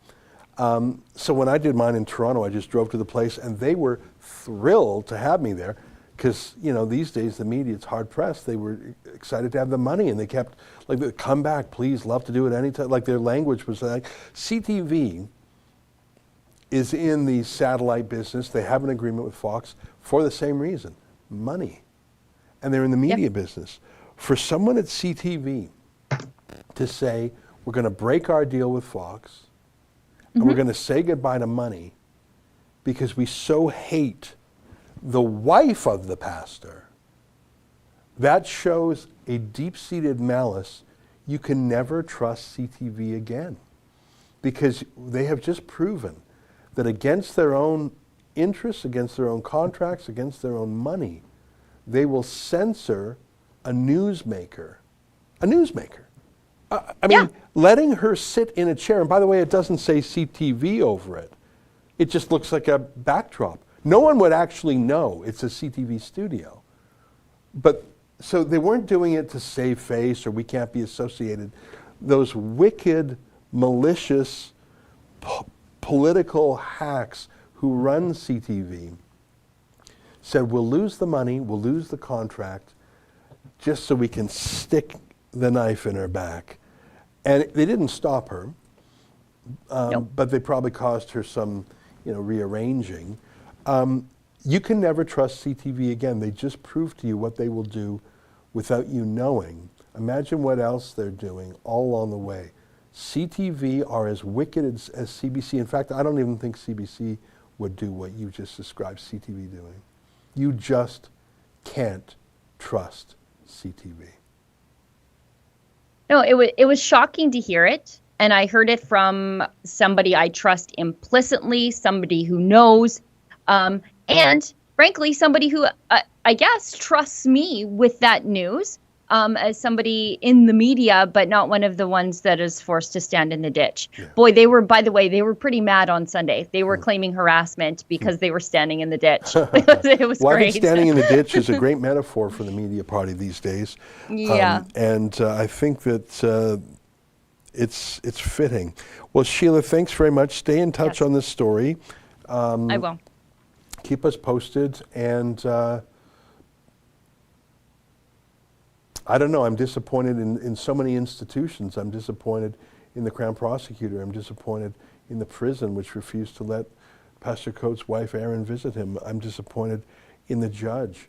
So when I did mine in Toronto, I just drove to the place, and they were thrilled to have me there because, you know, these days the media, it's hard pressed. They were excited to have the money, and they kept, like, come back, please, love to do it anytime. Like, their language was like, CTV is in the satellite business. They have an agreement with Fox for the same reason, money. And they're in the media business. For someone at CTV to say, we're going to break our deal with Fox, and we're going to say goodbye to money because we so hate the wife of the pastor, that shows a deep-seated malice. You can never trust CTV again because they have just proven that against their own interests, against their own contracts, against their own money, they will censor a newsmaker I mean, letting her sit in a chair, and by the way, it doesn't say CTV over it. It just looks like a backdrop. No one would actually know it's a CTV studio. But so they weren't doing it to save face or we can't be associated. Those wicked, malicious, political hacks who run CTV said, we'll lose the money, we'll lose the contract, just so we can stick the knife in her back. And they didn't stop her, but they probably caused her some, rearranging. You can never trust CTV again. They just prove to you what they will do without you knowing. Imagine what else they're doing all along the way. CTV are as wicked as CBC. In fact, I don't even think CBC would do what you just described CTV doing. You just can't trust CTV. No, it was shocking to hear it. And I heard it from somebody I trust implicitly, somebody who knows, and frankly, somebody who I guess trusts me with that news as somebody in the media, but not one of the ones that is forced to stand in the ditch. Yeah. Boy, by the way, they were pretty mad on Sunday. They were claiming harassment because they were standing in the ditch. It was well, great. I think standing in the ditch is a great metaphor for the media party these days. Yeah. I think that it's fitting. Well, Sheila, thanks very much. Stay in touch on this story. I will. Keep us posted. And I don't know, I'm disappointed in so many institutions. I'm disappointed in the Crown Prosecutor. I'm disappointed in the prison, which refused to let Pastor Coates' wife, Erin, visit him. I'm disappointed in the judge,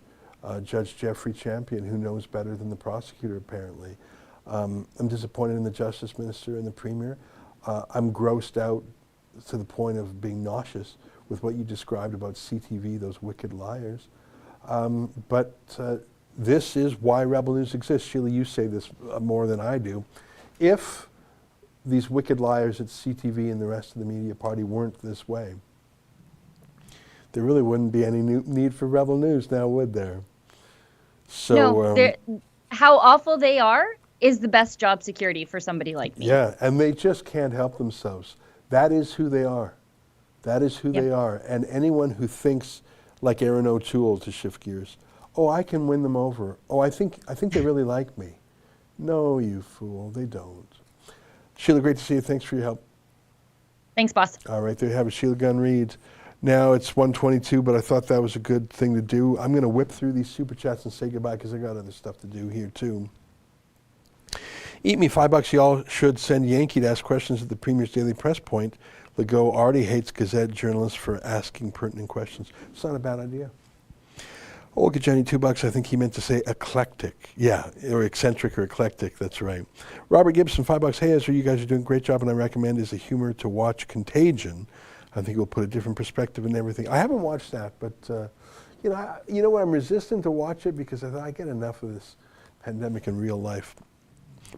Judge Jeffrey Champion, who knows better than the prosecutor, apparently. I'm disappointed in the Justice Minister and the Premier. I'm grossed out to the point of being nauseous with what you described about CTV, those wicked liars. But this is why Rebel News exists. Sheila, you say this more than I do. If these wicked liars at CTV and the rest of the media party weren't this way, there really wouldn't be any need for Rebel News now, would there? So, no, how awful they are is the best job security for somebody like me. Yeah, and they just can't help themselves. That is who they are. That is who they are. And anyone who thinks like Aaron O'Toole, to shift gears, oh, I can win them over. Oh, I think they really like me. No, you fool, they don't. Sheila, great to see you. Thanks for your help. Thanks, boss. All right, there you have it, Sheila Gunn Reid. Now it's 1:22, but I thought that was a good thing to do. I'm going to whip through these super chats and say goodbye because I got other stuff to do here too. Eat me $5. Y'all should send Yankee to ask questions at the Premier's Daily Press Point. Legault already hates Gazette journalists for asking pertinent questions. It's not a bad idea. Olga Jenny, $2. I think he meant to say eclectic. Yeah, or eccentric or eclectic. That's right. Robert Gibson, $5. Hey, Ezra, you guys are doing a great job, and I recommend as a humor to watch Contagion. I think it will put a different perspective in everything. I haven't watched that, but you know what? I'm resistant to watch it because I thought I get enough of this pandemic in real life.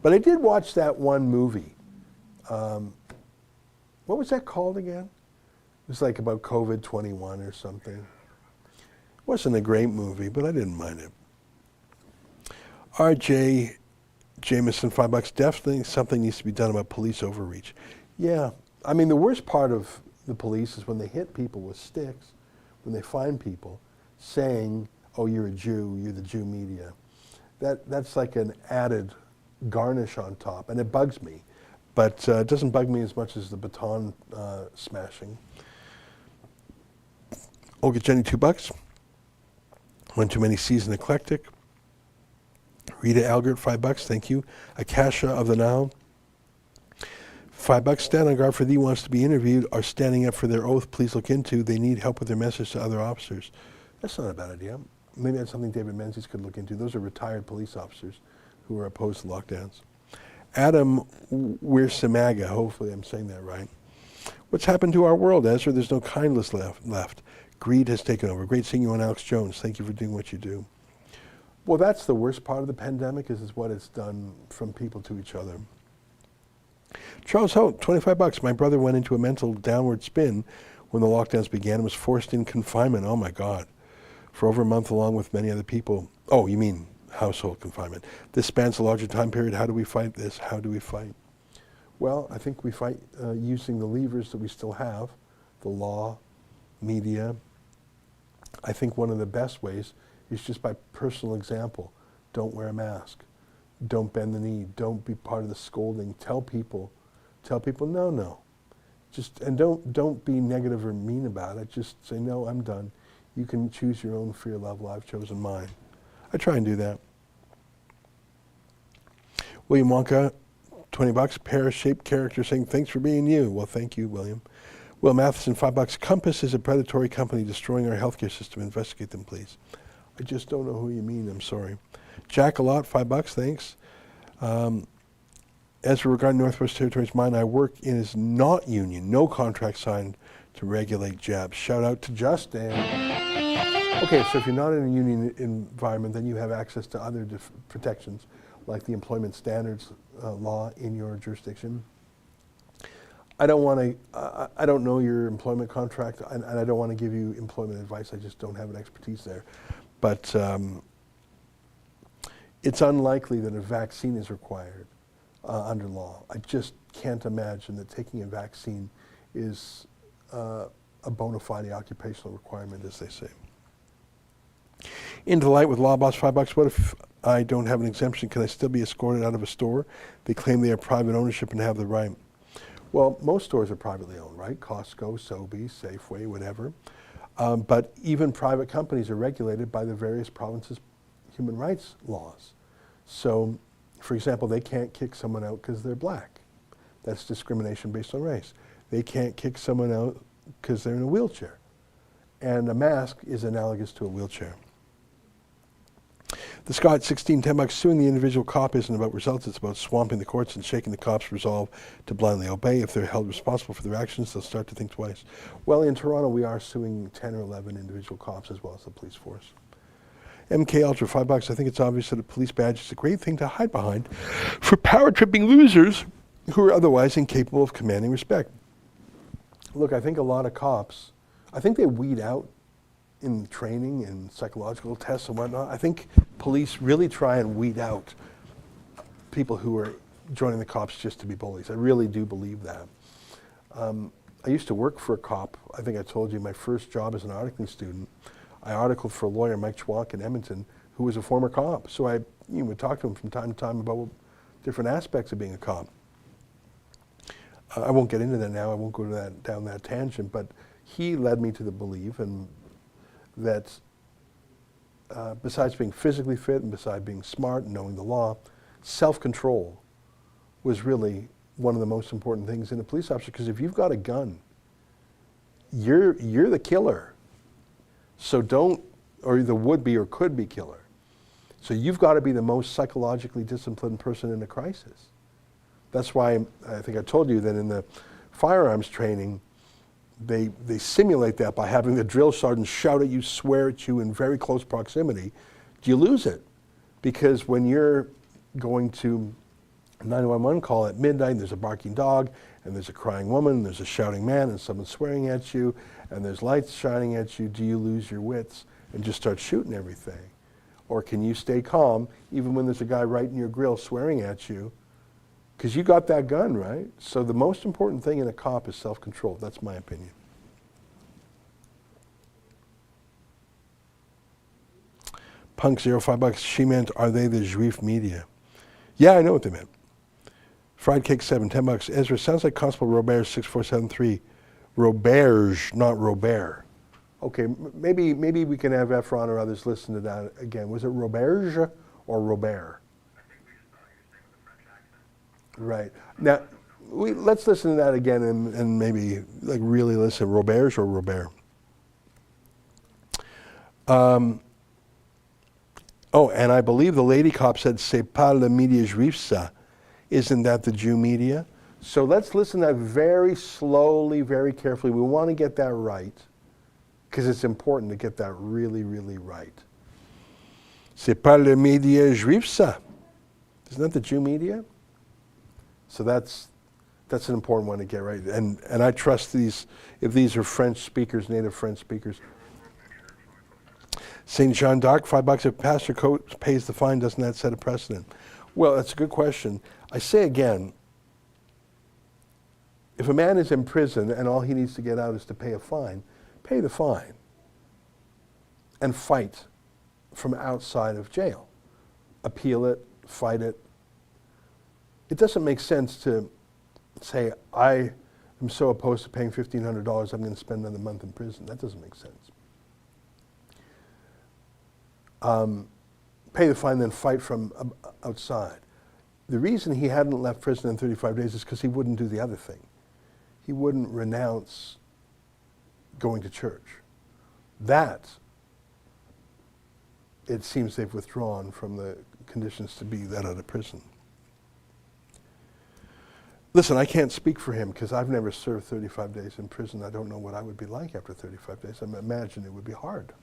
But I did watch that one movie. What was that called again? It was like about COVID-21 or something. It wasn't a great movie, but I didn't mind it. R.J. Jameson, $5. Definitely something needs to be done about police overreach. Yeah, I mean, the worst part of the police is when they hit people with sticks, when they find people saying, oh, you're a Jew, you're the Jew media. That's like an added garnish on top, and it bugs me. But it doesn't bug me as much as the baton smashing. Olga Jenny, $2. One too many season eclectic. Rita Algert, $5. Thank you. Akasha of the Now, $5. Stand on guard for thee wants to be interviewed are standing up for their oath. Please look into. They need help with their message to other officers. That's not a bad idea. Maybe that's something David Menzies could look into. Those are retired police officers who are opposed to lockdowns. Adam Wirsamaga, hopefully I'm saying that right. What's happened to our world, Ezra? There's no kindness left. Greed has taken over. Great seeing you on Alex Jones. Thank you for doing what you do. Well, that's the worst part of the pandemic is what it's done from people to each other. Charles Holt, $25. My brother went into a mental downward spin when the lockdowns began and was forced in confinement. Oh my God. For over a month along with many other people. Oh, you mean household confinement. This spans a larger time period. How do we fight this? How do we fight? Well, I think we fight using the levers that we still have, the law, media. I think one of the best ways is just by personal example. Don't wear a mask. Don't bend the knee. Don't be part of the scolding. Tell people, no. And don't be negative or mean about it. Just say, no, I'm done. You can choose your own fear level. I've chosen mine. I try and do that. William Wonka, $20, pear-shaped character saying, thanks for being you. Well, thank you, William. Will Matheson, $5. Compass is a predatory company destroying our healthcare system. Investigate them, please. I just don't know who you mean. I'm sorry. Jack a lot, $5, thanks. Ezra, regarding Northwest Territories, mine I work in is not union. No contract signed to regulate jabs. Shout out to Justin. Okay, so if you're not in a union environment, then you have access to other protections, like the employment standards law in your jurisdiction. I don't know your employment contract, and I don't want to give you employment advice. I just don't have an expertise there. But it's unlikely that a vaccine is required under law. I just can't imagine that taking a vaccine is a bona fide occupational requirement, as they say. Into the light with Law Boss, $5. What if I don't have an exemption? Can I still be escorted out of a store? They claim they are private ownership and have the right. Well, most stores are privately owned, right? Costco, Sobeys, Safeway, whatever. But even private companies are regulated by the various provinces' human rights laws. So, for example, they can't kick someone out because they're black. That's discrimination based on race. They can't kick someone out because they're in a wheelchair. And a mask is analogous to a wheelchair. The Scott, $16, suing the individual cop isn't about results, it's about swamping the courts and shaking the cops' resolve to blindly obey. If they're held responsible for their actions, they'll start to think twice. Well, in Toronto, we are suing 10 or 11 individual cops as well as the police force. MK Ultra, $5. I think it's obvious that a police badge is a great thing to hide behind for power-tripping losers who are otherwise incapable of commanding respect. Look, I think a lot of cops, I think they weed out in training and psychological tests and whatnot. I think police really try and weed out people who are joining the cops just to be bullies. I really do believe that. I used to work for a cop. I think I told you my first job as an articling student. I articled for a lawyer, Mike Chwalk in Edmonton, who was a former cop. So I would talk to him from time to time about different aspects of being a cop. I won't get into that now. I won't go to down that tangent. But he led me to the belief that besides being physically fit and besides being smart and knowing the law, self-control was really one of the most important things in a police officer. Because if you've got a gun, you're the killer. So or the would-be or could-be killer. So you've got to be the most psychologically disciplined person in a crisis. That's why I think I told you that in the firearms training, they simulate that by having the drill sergeant shout at you, swear at you in very close proximity. Do you lose it? Because when you're going to a 911 call at midnight, and there's a barking dog, and there's a crying woman, and there's a shouting man, and someone swearing at you, and there's lights shining at you, do you lose your wits and just start shooting everything? Or can you stay calm even when there's a guy right in your grill swearing at you? Because you got that gun, right? So the most important thing in a cop is self-control. That's my opinion. Punk $5. She meant, are they the Juif media? Yeah, I know what they meant. Fried cake $10. Ezra, sounds like Constable Robert 6473. Roberge, not Robert. Okay, maybe we can have Efron or others listen to that again. Was it Roberge or Robert? Right. Now, let's listen to that again and maybe like really listen. Roberge or Robert? Oh, and I believe the lady cop said, c'est pas le média juif ça. Isn't that the Jew media? So let's listen to that very slowly, very carefully. We want to get that right because it's important to get that really, really right. C'est pas le média juif ça. Isn't that the Jew media? So that's an important one to get right. And I trust these, if these are French speakers, native French speakers. St. Jean d'Arc, $5. If Pastor Coates pays the fine, doesn't that set a precedent? Well, that's a good question. I say again, if a man is in prison and all he needs to get out is to pay a fine, pay the fine and fight from outside of jail. Appeal it, fight it. It doesn't make sense to say, I am so opposed to paying $1,500, I'm going to spend another month in prison. That doesn't make sense. Pay the fine, then fight from outside. The reason he hadn't left prison in 35 days is because he wouldn't do the other thing. He wouldn't renounce going to church. That, it seems they've withdrawn from the conditions to be that out of prison. Listen, I can't speak for him because I've never served 35 days in prison. I don't know what I would be like after 35 days. I imagine it would be hard.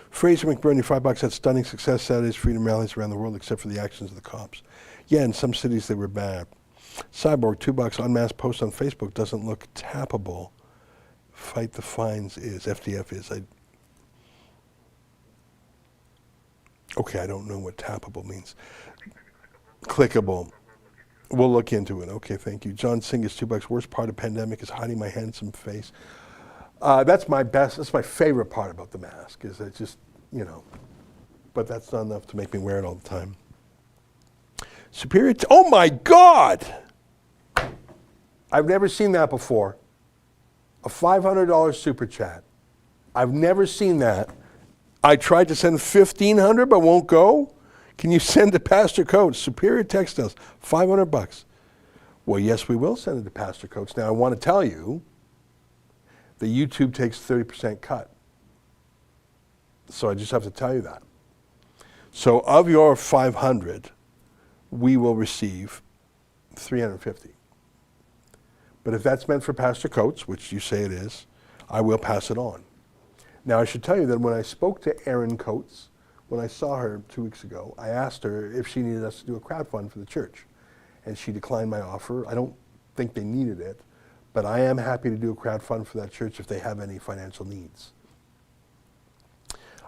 Fraser McBurney, $5. Had stunning success Saturdays, freedom rallies around the world, except for the actions of the cops. Yeah, in some cities they were bad. Cyborg, $2. Unmasked post on Facebook doesn't look tappable. Fight the fines is, FDF is. Okay, I don't know what tappable means. Clickable. We'll look into it. Okay, thank you. John Singh is $2. Worst part of pandemic is hiding my handsome face. That's my best, that's my favorite part about the mask, is it just, you know, but that's not enough to make me wear it all the time. Superior, oh my God! I've never seen that before. A $500 super chat. I've never seen that. I tried to send $1,500 but won't go. Can you send to Pastor Coates? Superior Textiles, $500. Well, yes, we will send it to Pastor Coates. Now, I want to tell you that YouTube takes 30% cut. So I just have to tell you that. So of your 500, we will receive 350. But if that's meant for Pastor Coates, which you say it is, I will pass it on. Now, I should tell you that when I spoke to Erin Coates, when I saw her 2 weeks ago, I asked her if she needed us to do a crowdfund for the church. And she declined my offer. I don't think they needed it, but I am happy to do a crowdfund for that church if they have any financial needs.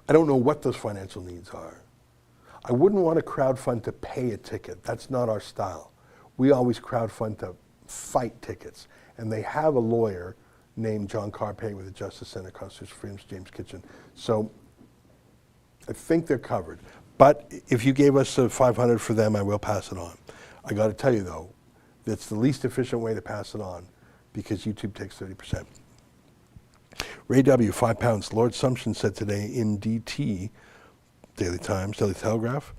I don't know what those financial needs are. I wouldn't want to crowdfund to pay a ticket. That's not our style. We always crowdfund to fight tickets. And they have a lawyer named John Carpay with the Justice Center, Constitutional Freedoms, James Kitchen. So I think they're covered. But if you gave us $500 for them, I will pass it on. I got to tell you, though, that's the least efficient way to pass it on because YouTube takes 30%. Ray W., £5. Lord Sumption said today in DT, Daily Times, Daily Telegraph,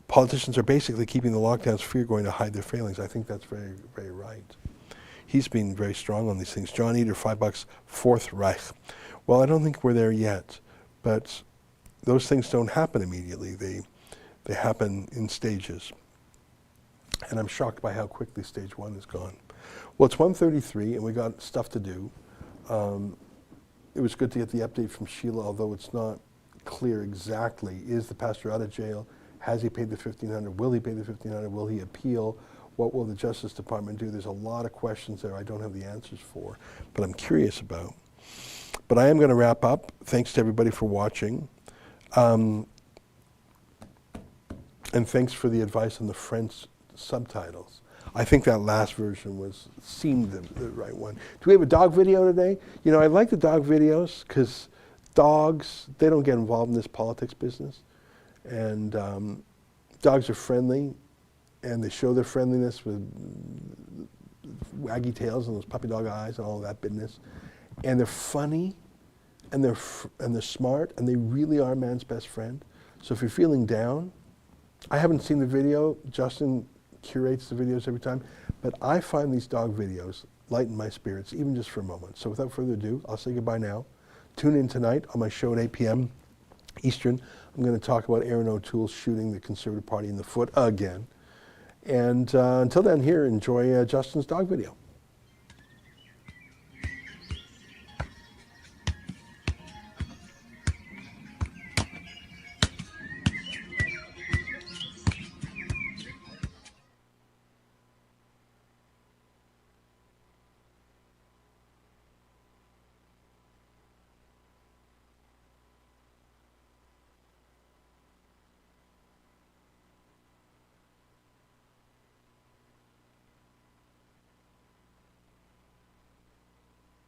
politicians are basically keeping the lockdowns free, going to hide their failings. I think that's very, very right. He's been very strong on these things. John Eder, $5, Fourth Reich. Well, I don't think we're there yet, but those things don't happen immediately. They happen in stages. And I'm shocked by how quickly stage one is gone. Well, it's 1:33 and we got stuff to do. It was good to get the update from Sheila, although it's not clear exactly. Is the pastor out of jail? Has he paid the $1,500? Will he pay the $1,500? Will he appeal? What will the Justice Department do? There's a lot of questions there I don't have the answers for, but I'm curious about. But I am going to wrap up. Thanks to everybody for watching. And thanks for the advice on the French subtitles. I think that last version seemed the right one. Do we have a dog video today? You know, I like the dog videos because dogs, they don't get involved in this politics business. And dogs are friendly, and they show their friendliness with waggy tails and those puppy dog eyes and all that business. And they're funny, and they're smart, and they really are man's best friend. So if you're feeling down, I haven't seen the video. Justin curates the videos every time, but I find these dog videos lighten my spirits, even just for a moment. So without further ado, I'll say goodbye now. Tune in tonight on my show at 8 p.m. Eastern. I'm going to talk about Aaron O'Toole shooting the Conservative Party in the foot again. And until then, here, enjoy Justin's dog video.